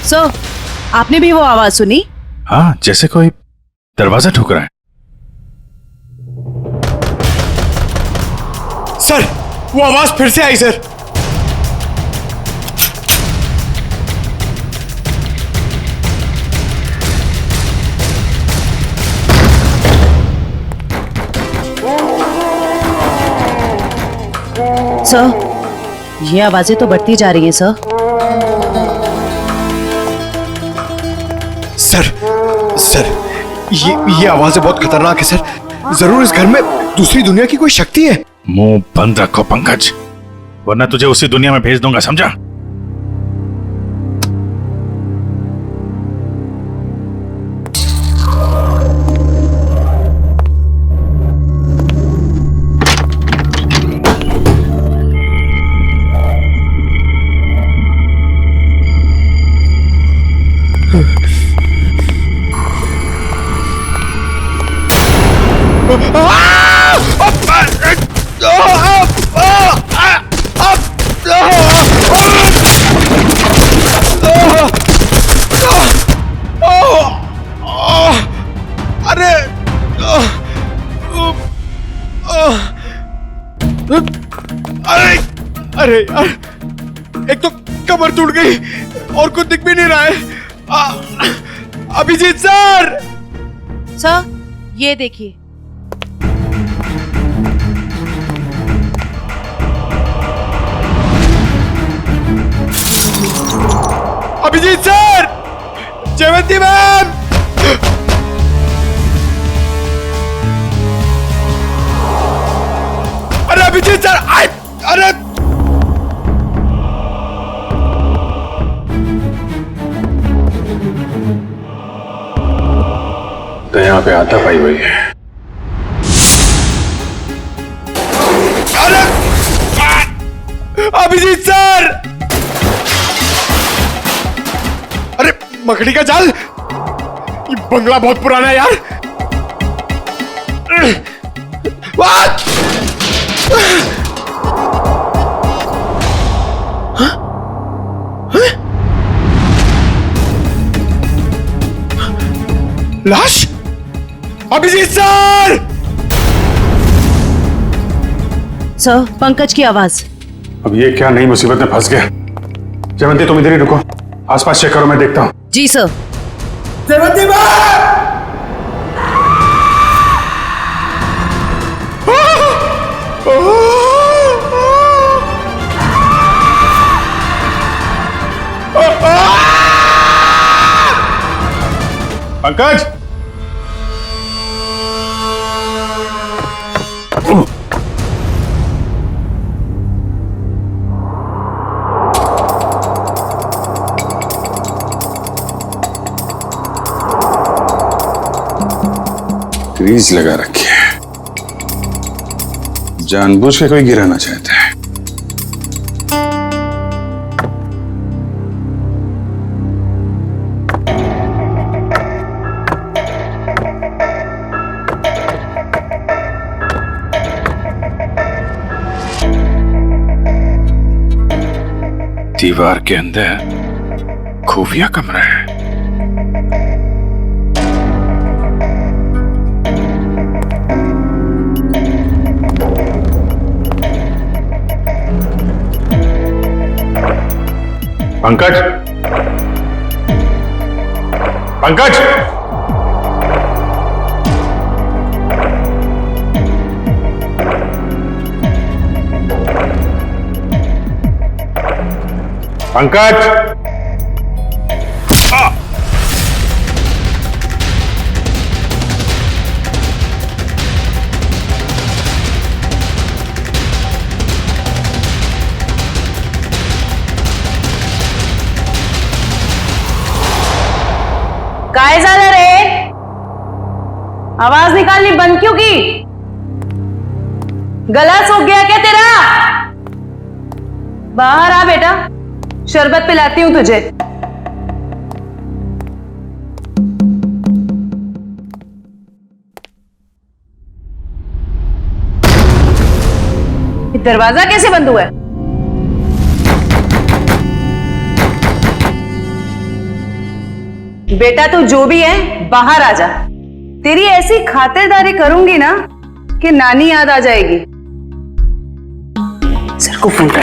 सर आपने भी वो आवाज सुनी? हाँ, जैसे कोई दरवाजा ठुक रहा है। सर वो आवाज फिर से आई सर। सर ये आवाजें तो बढ़ती जा रही हैं सर। सर ये आवाजें बहुत खतरनाक है सर। जरूर इस घर में दूसरी दुनिया की कोई शक्ति है। मुंह बंद रखो पंकज, वरना तुझे उसी दुनिया में भेज दूंगा, समझा? अरे यार, एक तो कमर टूट गई और कुछ दिख भी नहीं रहा है। अभिजीत सर! सर ये देखिए। अभिजीत सर! जयवंती मैम! अरे अभिजीत सर! अरे तो यहाँ पे आता पाई हुई है। अरे अभिजीत सर! अरे मकड़ी का जाल! ये बंगला बहुत पुराना है यार। लाश? अभिजीत सर! सर, पंकज की आवाज। अब ये क्या नई मुसीबत में फंस गया। जयवंती तुम इधर ही रुको, आसपास चेक करो, मैं देखता हूं। जी सर। जयवंती पंकज! ग्रीस लगा रखी है, जानबूझ के कोई गिराना चाहता है। दीवार के अंदर खुफिया कमरा है। पंकज! पंकज! पंकज! काय झालं रे? आवाज निकालनी बंद क्यों की? गला सूख गया क्या तेरा? बाहर आ बेटा, शरबत पिलाती हूं तुझे। दरवाजा कैसे बंद हुआ है? बेटा तू जो भी है बाहर आ जा। तेरी ऐसी खातिरदारी करूंगी ना कि नानी याद आ जाएगी। सर को फोन कर।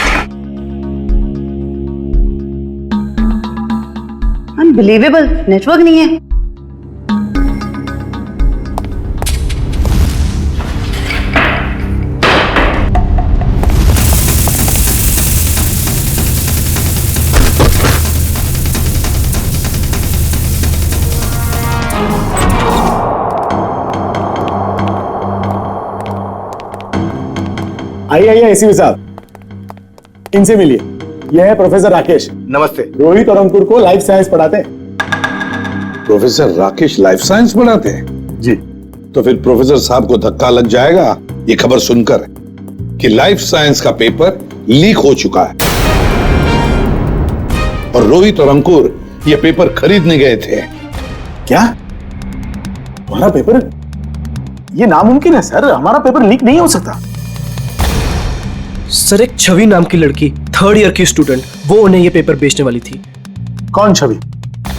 अनबिलीवेबल, नेटवर्क नहीं है। आइए आइए एसीपी साहब, इनसे मिलिए। यह है प्रोफेसर राकेश। नमस्ते। रोहित और अंकुर को लाइफ साइंस पढ़ाते हैं। प्रोफेसर राकेश लाइफ साइंस पढ़ाते हैं? जी। तो फिर प्रोफेसर साहब को धक्का लग जाएगा ये खबर सुनकर कि लाइफ साइंस का पेपर लीक हो चुका है और रोहित और अंकुर ये पेपर खरीदने गए थे। क्या? हमारा पेपर? ये नामुमकिन है सर, हमारा पेपर लीक नहीं हो सकता। सर, एक छवि नाम की लड़की, 3rd ईयर की स्टूडेंट, वो उन्हें ये पेपर बेचने वाली थी। कौन छवि?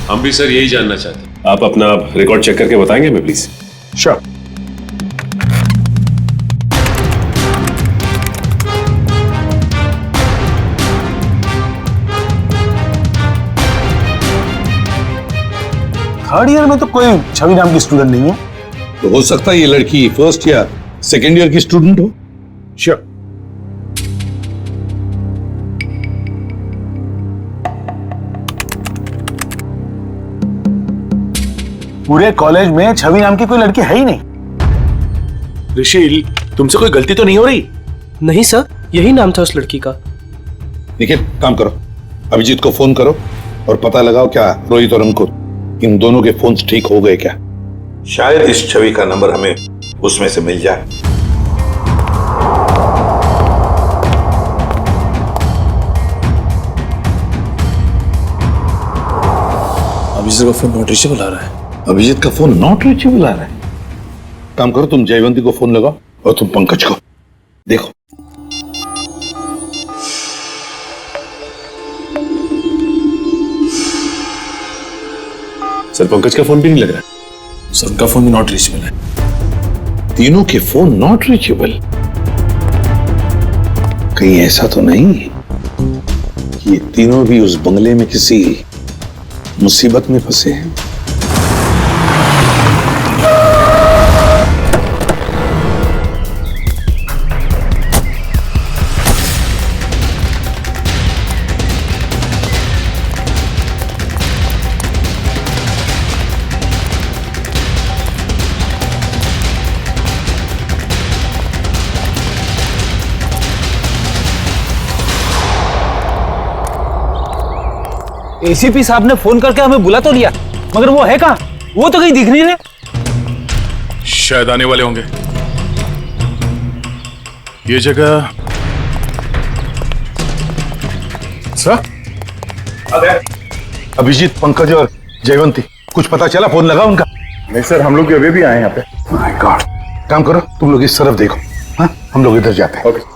हम भी सर यही जानना चाहते हैं। आप अपना रिकॉर्ड चेक करके बताएंगे हमें प्लीज? श्योर। थर्ड ईयर में तो कोई छवि नाम की स्टूडेंट नहीं है। तो हो सकता है ये लड़की 1st या 2nd ईयर की स्टूडेंट हो। श्योर। पूरे कॉलेज में छवि नाम की कोई लड़की है ही नहीं। ऋषि, तुमसे कोई गलती तो नहीं हो रही? नहीं सर, यही नाम था उस लड़की का। निखिल, काम करो, अभिजीत को फोन करो और पता लगाओ क्या रोहित और अंकुर इन दोनों के फोन्स ठीक हो गए क्या। शायद इस छवि का नंबर हमें उसमें से मिल जाए। अभिजीत का फोन नॉट रीचेबल आ रहा है। अभिजीत का फोन नॉट रीचेबल आ रहा है। काम करो, तुम जयवंती को फोन लगाओ और तुम पंकज को देखो। सर पंकज का फोन भी नहीं लग रहा। सर उनका फोन भी नॉट रीचेबल है। तीनों के फोन नॉट रीचेबल। कहीं ऐसा तो नहीं कि ये तीनों भी उस बंगले में किसी मुसीबत में फंसे हैं? एसीपी साहब ने फोन करके हमें बुला तो लिया, मगर वो है कहाँ? वो तो कहीं दिख नहीं रहे। शायद आने वाले होंगे। ये जगह सर, अभिजीत, पंकज और जयवंती, कुछ पता चला? फोन लगा उनका? नहीं सर, हम लोग अभी भी आए यहाँ पे। My God. काम करो, तुम लोग इस तरफ देखो, हाँ? हम लोग इधर जाते हैं। ओके।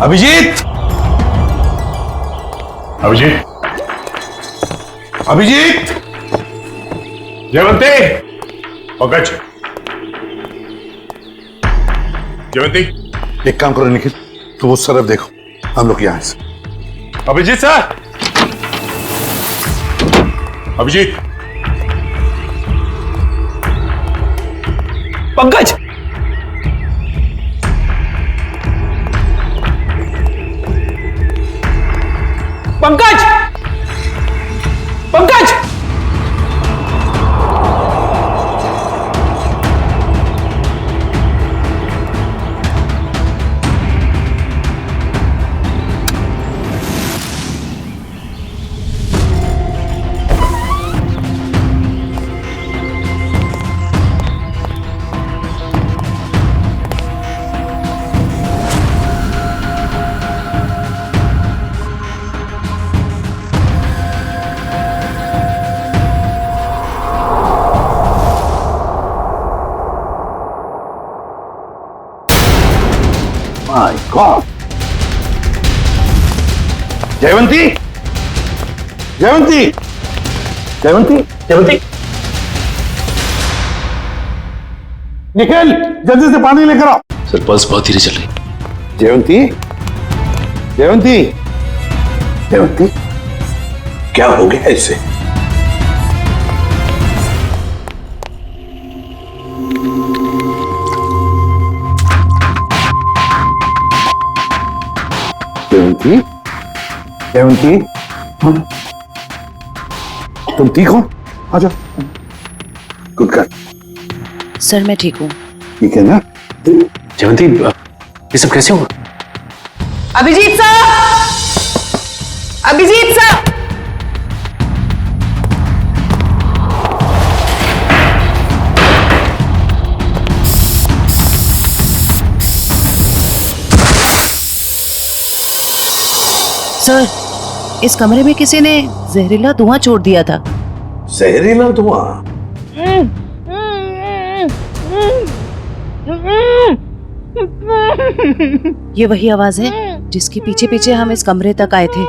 अभिजीत, अभिजीत, अभिजीत, जयवंती, पंकज, जयवंती। एक काम करो निखिल, तुम उस तरफ देखो, हम लोग यहाँ से। Abhijit sir, Abhijit, Pankaj, Pankaj, Pankaj, my god. Jayvanti, Jayvanti, Jayvanti, Jayvanti, Nikhil, जल्दी से पानी लेकर आओ। सर पल्स बहुत धीरे चल रही। जयवंती, जयवंती, जयवंती, क्या हो गया इससे? जयवंती, जयवंती, हाँ? तुम ठीक हो? आ जाओ। Good girl. सर मैं ठीक हूँ। ठीक है ना? जयवंती, ये सब कैसे हुआ? अभिजीत साहब, अभिजीत साहब, सर इस कमरे में किसी ने जहरीला धुआं छोड़ दिया था। जहरीला धुआं? ये वही आवाज है जिसके पीछे पीछे हम इस कमरे तक आए थे।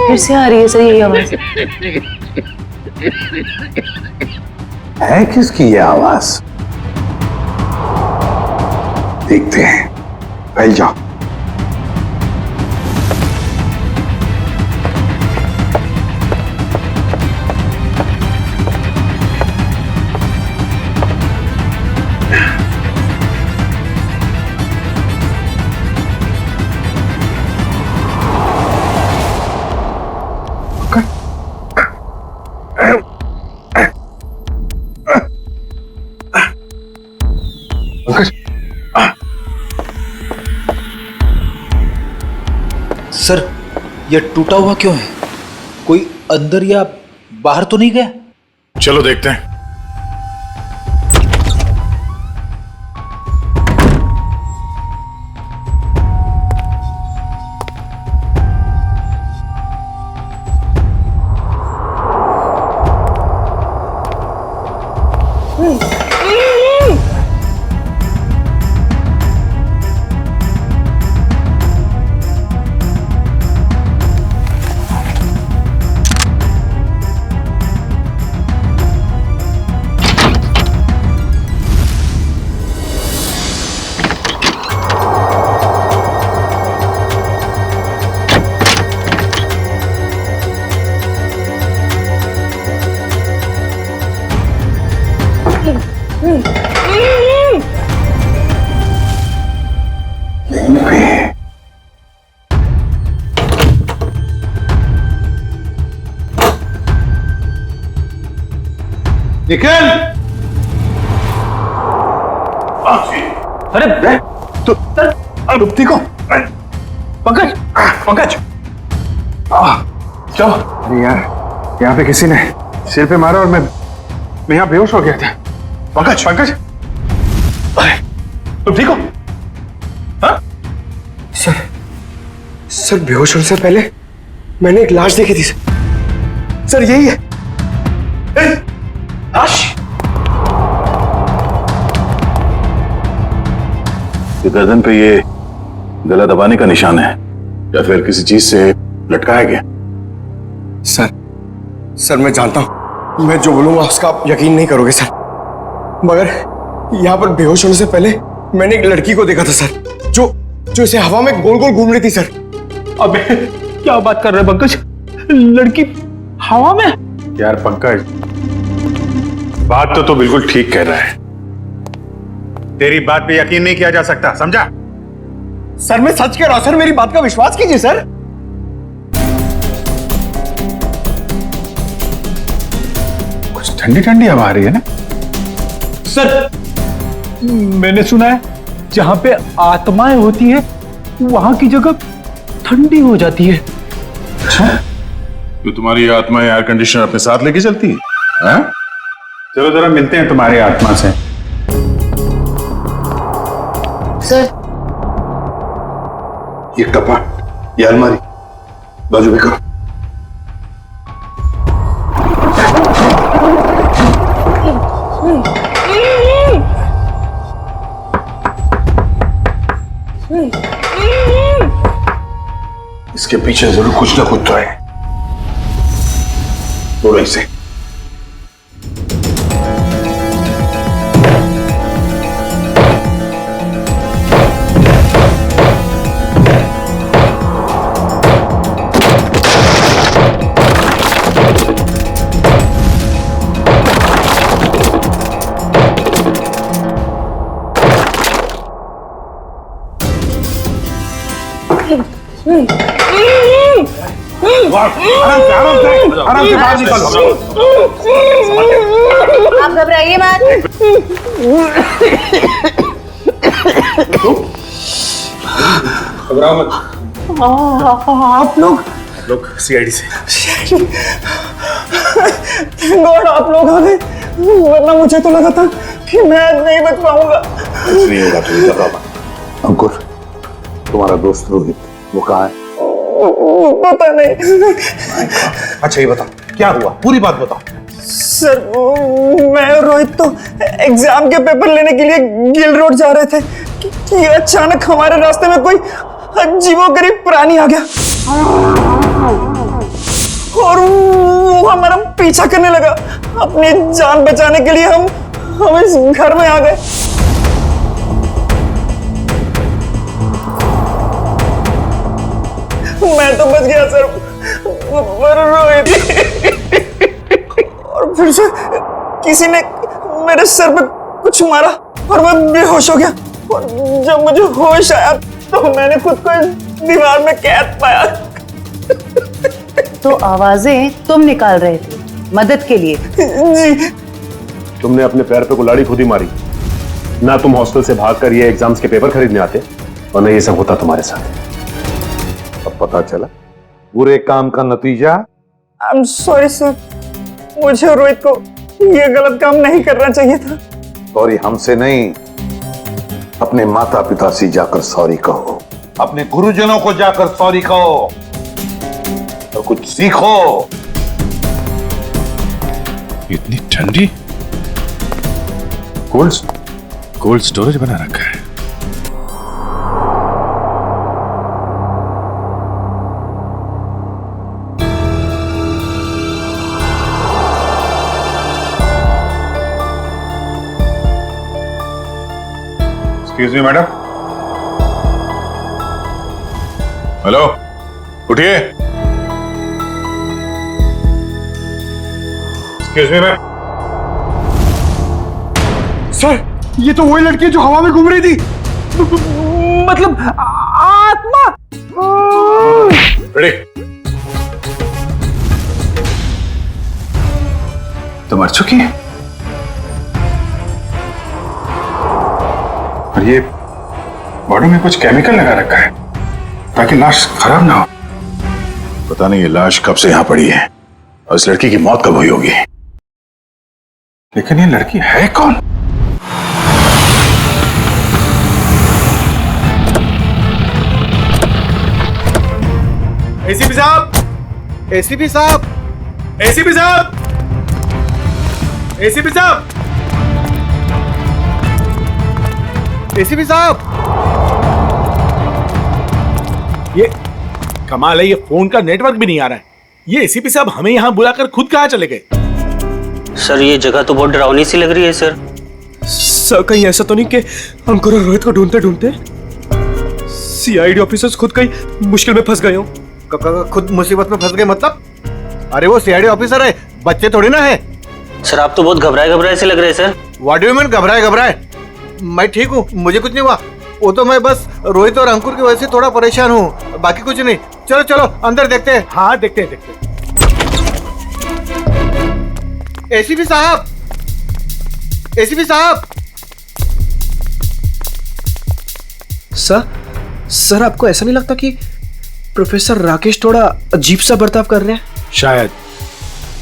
फिर से आ रही है सर यही आवाज। है किसकी ये आवाज? देखते हैं। फैल जाओ। सर ये टूटा हुआ क्यों है? कोई अंदर या बाहर तो नहीं गया? चलो देखते हैं। निखिल! अरे तो रुपती को पंकज पंकज चलो। अरे यार यहाँ पे किसी ने सिर पे मारा और मैं यहाँ बेहोश हो गया था। पंकज पंकज अरे तुम ठीक हो? हाँ? सर बेहोश होने से पहले मैंने एक लाश देखी थी सर यही है। लाश? गर्दन पे ये गला दबाने का निशान है या फिर किसी चीज से लटकाया गया? सर मैं जानता हूं मैं जो बोलूंगा उसका आप यकीन नहीं करोगे सर, मगर यहां पर बेहोश होने से पहले मैंने एक लड़की को देखा था सर, जो इसे हवा में गोल गोल घूम रही थी सर। अबे क्या बात कर रहे पंकज? लड़की हवा में? यार पंकज, बात तो तू बिल्कुल ठीक कह रहा है। तेरी बात पे यकीन नहीं किया जा सकता, समझा? सर मैं सच कह रहा हूं सर, मेरी बात का विश्वास कीजिए सर। कुछ ठंडी ठंडी हवा आ रही है ना? सर मैंने सुना है जहां पे आत्माएं होती है वहां की जगह ठंडी हो जाती है। तो तुम्हारी आत्मा एयर कंडीशनर अपने साथ लेके चलती है? हाँ? चलो जरा मिलते हैं तुम्हारी आत्मा से। सर ये कपाट, ये अलमारी बाजू में करो। इसके पीछे जरूर कुछ ना कुछ तो है। बोलो इसे। आराम से बाहर निकलो। आप घबराइए मत। घबराओ मत। आप लोग सीआईडी से। गॉड आप लोग आ गए, वरना मुझे तो लगा था कि मैं आज नहीं बच पाऊंगा। कुछ नहीं होगा, तुम घबराओ मत। अंकुर, तुम्हारा दोस्त रोहित वो कहाँ है? पता नहीं। अच्छा ये बताओ क्या हुआ, पूरी बात बताओ। सर मैं और रोहित तो एग्जाम के पेपर लेने के लिए गिल रोड जा रहे थे कि अचानक हमारे रास्ते में कोई अजीबोगरीब प्राणी आ गया और वो हमारा पीछा करने लगा। अपनी जान बचाने के लिए हम इस घर में आ गए। मैं तो बच गया सर, पर रोहित और फिर से किसी ने मेरे सर पे कुछ मारा और मैं बेहोश हो गया। और जब मुझे होश आया तो मैंने खुद को इस दीवार में कैद पाया। तो आवाजें तुम निकाल रहे थे मदद के लिए? जी। तुमने अपने पैर पे कुल्हाड़ी खुद ही मारी ना। तुम हॉस्टल से भागकर ये एग्जाम्स के पेपर खरीदने आते और न ये सब होता तुम्हारे साथ। अब पता चला बुरे काम का नतीजा। आई एम सॉरी सर, मुझे रोहित को ये गलत काम नहीं करना चाहिए था। सॉरी हमसे नहीं, अपने माता पिता से जाकर सॉरी कहो, अपने गुरुजनों को जाकर सॉरी कहो और कुछ सीखो। इतनी ठंडी? कोल्ड स्टोरेज बना रखा है। Excuse me madam. हेलो, उठिए। Excuse me ma'am. सर, ये तो वही लड़की है जो हवा में घूम रही थी। मतलब आत्मा। रेडी? तो मर चुकी है। और ये बॉडी में कुछ केमिकल लगा रखा है ताकि लाश खराब ना हो। पता नहीं ये लाश कब से यहां पड़ी है और इस लड़की की मौत कब हुई होगी। लेकिन ये लड़की है कौन? एसीपी साहब, एसीपी साहब, एसीपी साहब, एसीपी साहब, एसीपी साहब। ये कमाल है, ये फोन का नेटवर्क भी नहीं आ रहा है। ये एसीपी साहब हमें यहाँ बुलाकर खुद कहाँ चले गए? सर, ये जगह तो बहुत डरावनी सी लग रही है सर। सर, कहीं ऐसा तो नहीं कि अंकुर और रोहित को ढूंढते ढूंढते सीआईडी ऑफिसर्स खुद कहीं मुश्किल में फंस गए हो? खुद मुसीबत में फंस गए मतलब? अरे वो सीआईडी ऑफिसर है, बच्चे थोड़ी ना है। सर, आप तो बहुत घबराए से लग रहे हैं sir. What do you mean घबराए? मैं ठीक हूँ, मुझे कुछ नहीं हुआ। वो तो मैं बस रोहित और अंकुर की वजह से थोड़ा परेशान हूँ, बाकी कुछ नहीं। चलो चलो अंदर देखते हैं। हाँ, देखते हैं। एसीपी साहब, एसीपी साहब। सर, आपको ऐसा नहीं लगता कि प्रोफेसर राकेश थोड़ा अजीब सा बर्ताव कर रहे हैं? शायद।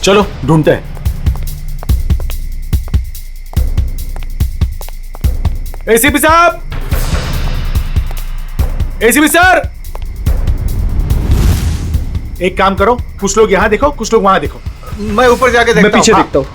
चलो ढूंढते हैं। एसीपी साहब, एसीपी सर, एक काम करो, कुछ लोग यहां देखो, कुछ लोग वहां देखो। मैं ऊपर जाके देखता हूं। मैं पीछे देखता हूं।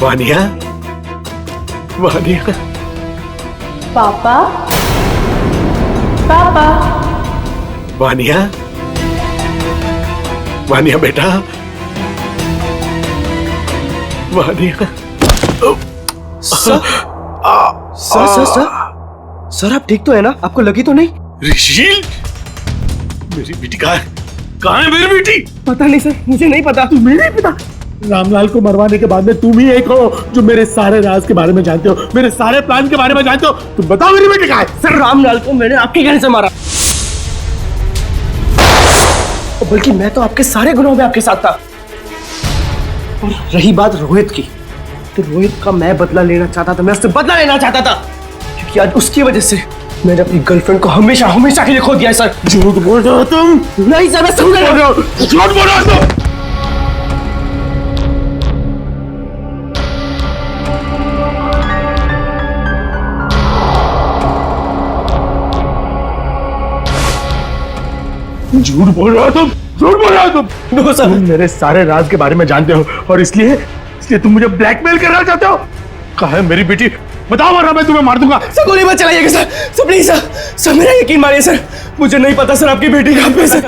वानिया, वानिया। पापा, पापा। वानिया, वानिया बेटा, वानिया। सर, आप ठीक तो है ना? आपको लगी तो नहीं? ऋषिल, मेरी बेटी कहाँ है मेरी बेटी? पता नहीं सर, मुझे नहीं पता। तुम्हें नहीं पता? रामलाल को मरवाने के बाद में तुम ही एक हो जो मेरे सारे राज के बारे में जानते हो, मेरे सारे प्लान के बारे में जानते हो। तुम बताओ मेरी बेटी कहाँ है? सर, रामलाल को मैंने आपके कहने से मारा, बल्कि मैं तो आपके सारे गुनाहों में आपके साथ था। और रही बात रोहित की, तो रोहित का मैं बदला लेना चाहता था, मैं उससे बदला लेना चाहता था, क्योंकि आज उसकी वजह से मैंने अपनी गर्लफ्रेंड को हमेशा हमेशा के लिए खो दिया है। सर, झूठ बोल रहे हो तुम? नहीं सर, मैं समझ रहा हूं। झूठ बोल रहे हो तुम? झूठ बोल रहे हो तुम? झूठ बोल रहे हो तुम? नो सर, तुम मेरे सारे राज के बारे में जानते हो और इसलिए तुम मुझे ब्लैकमेल करना चाहते हो। कहाँ है मेरी बेटी? बताओ वरना मैं तुम्हें मार दूंगा। सर, गोली मत चलाइएगा सर, प्लीज सर, मेरा यकीन मानिए सर, मुझे नहीं पता सर आपकी बेटी कहाँ पे है सर।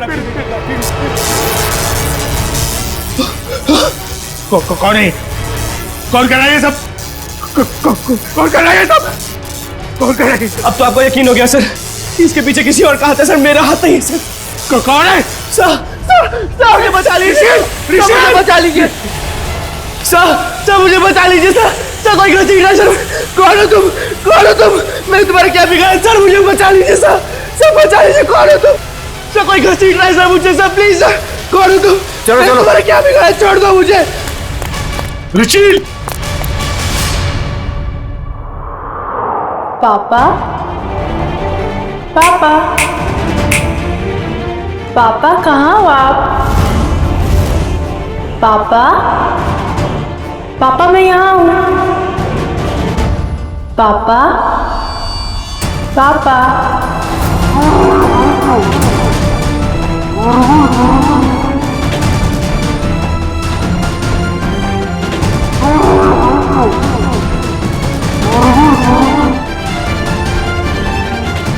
कौन है? कौन कर रहा है ये सब? कौन कर रहा है ये सब? कौन कर रहा है? अब तो आपको यकीन हो गया सर, इसके पीछे किसी और का हाथ है सर, मेरा हाथ नहीं है सर। कौन है? सर, सर मुझे बचा लीजिए, मुझे बचा लीजिए सर, मुझे बचा लीजिए सर, कोई गलती नहीं सर। कौन हो तुम, मैंने तुम्हारा क्या बिगाड़ा सर, मुझे बचा लीजिए सर, बचा लीजिए। कौन हो तुम सर, कोई गलती नहीं सर मुझे सर, प्लीज सर। कौन हो तुम? चलो तुम्हारा क्या बिगाड़ा, छोड़ दो मुझे। रुचिल, पापा, पापा, पापा कहाँ हो आप? पापा, पापा मैं यहाँ हूँ। पापा, पापा,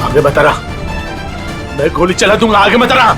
आगे बता रहा, मैं गोली चला दूंगा, आगे बता रहा।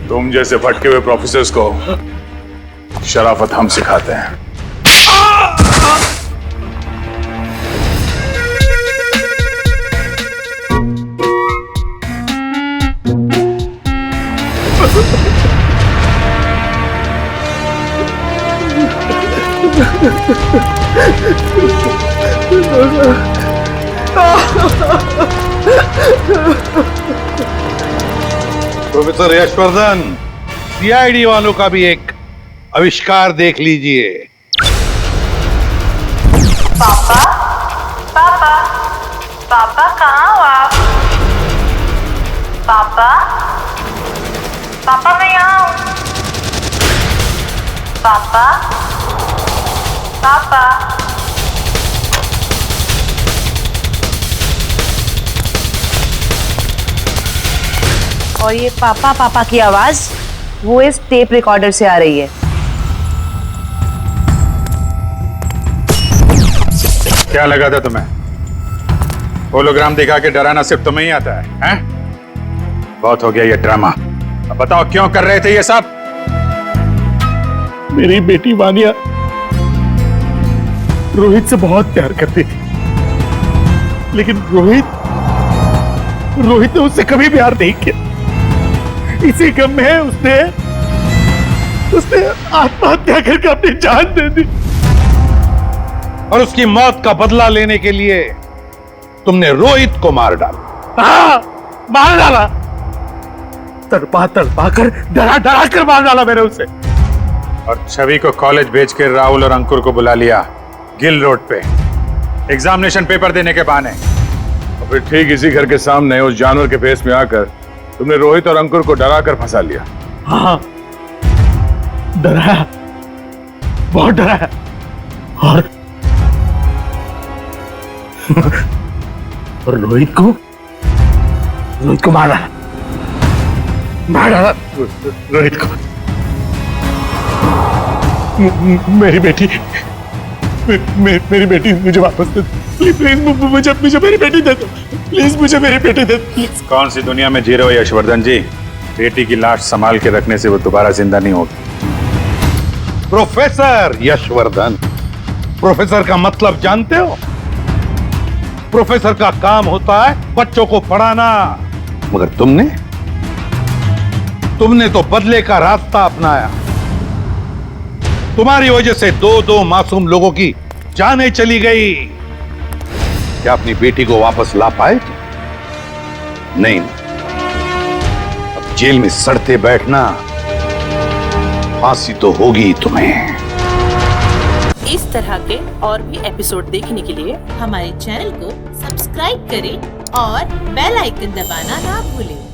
तुम जैसे भटके हुए प्रोफेसर्स को शराफत हम सिखाते हैं। प्रोफेसर यशवर्धन, सीआईडी वालों का भी एक आविष्कार देख लीजिए। पापा, पापा, पापा कहाँ हो आप? पापा, पापा मैं यहाँ हूँ। पापा, पापा, और ये पापा पापा की आवाज वो इस टेप रिकॉर्डर से आ रही है। क्या लगा था तुम्हें? होलोग्राम दिखा के डराना सिर्फ तुम्हें ही आता है, हैं? बहुत हो गया ये ड्रामा। अब बताओ क्यों कर रहे थे ये सब? मेरी बेटी वानिया रोहित से बहुत प्यार करती थी, लेकिन रोहित ने उससे कभी प्यार नहीं किया। इसी गम में उसने आत्महत्या करके अपनी जान दे दी। और उसकी मौत का बदला लेने के लिए तुमने रोहित को मार डाला। हाँ, मार डाला। तड़पा कर डरा कर मार डाला मैंने उसे। और छवि को कॉलेज भेज के राहुल और अंकुर को बुला लिया गिल रोड पे एग्जामिनेशन पेपर देने के बहाने। और फिर ठीक इसी घर के सामने उस जानवर के भेष में आकर तुमने रोहित और अंकुर को डरा कर फंसा लिया। हाँ, डराया, बहुत डराया। और रोहित को मार डाला रोहित को। मेरी बेटी मुझे वापस दे दो प्लीज, मुझे मेरी बेटी दे दो प्लीज, मुझे मेरी बेटी दे दो प्लीज। कौन सी दुनिया में जी रहे हो यशवर्धन जी? बेटी की लाश संभाल के रखने से वो दोबारा जिंदा नहीं होगी। प्रोफेसर यशवर्धन, प्रोफेसर का मतलब जानते हो? प्रोफेसर का काम होता है बच्चों को पढ़ाना, मगर तुमने तो बदले का रास्ता अपनाया। तुम्हारी वजह से दो मासूम लोगों की जानें चली गई। क्या अपनी बेटी को वापस ला पाए तुम? नहीं, अब जेल में सड़ते बैठना, फांसी तो होगी तुम्हें। इस तरह के और भी एपिसोड देखने के लिए हमारे चैनल को सब्सक्राइब करें और बेल आइकन दबाना ना भूलें।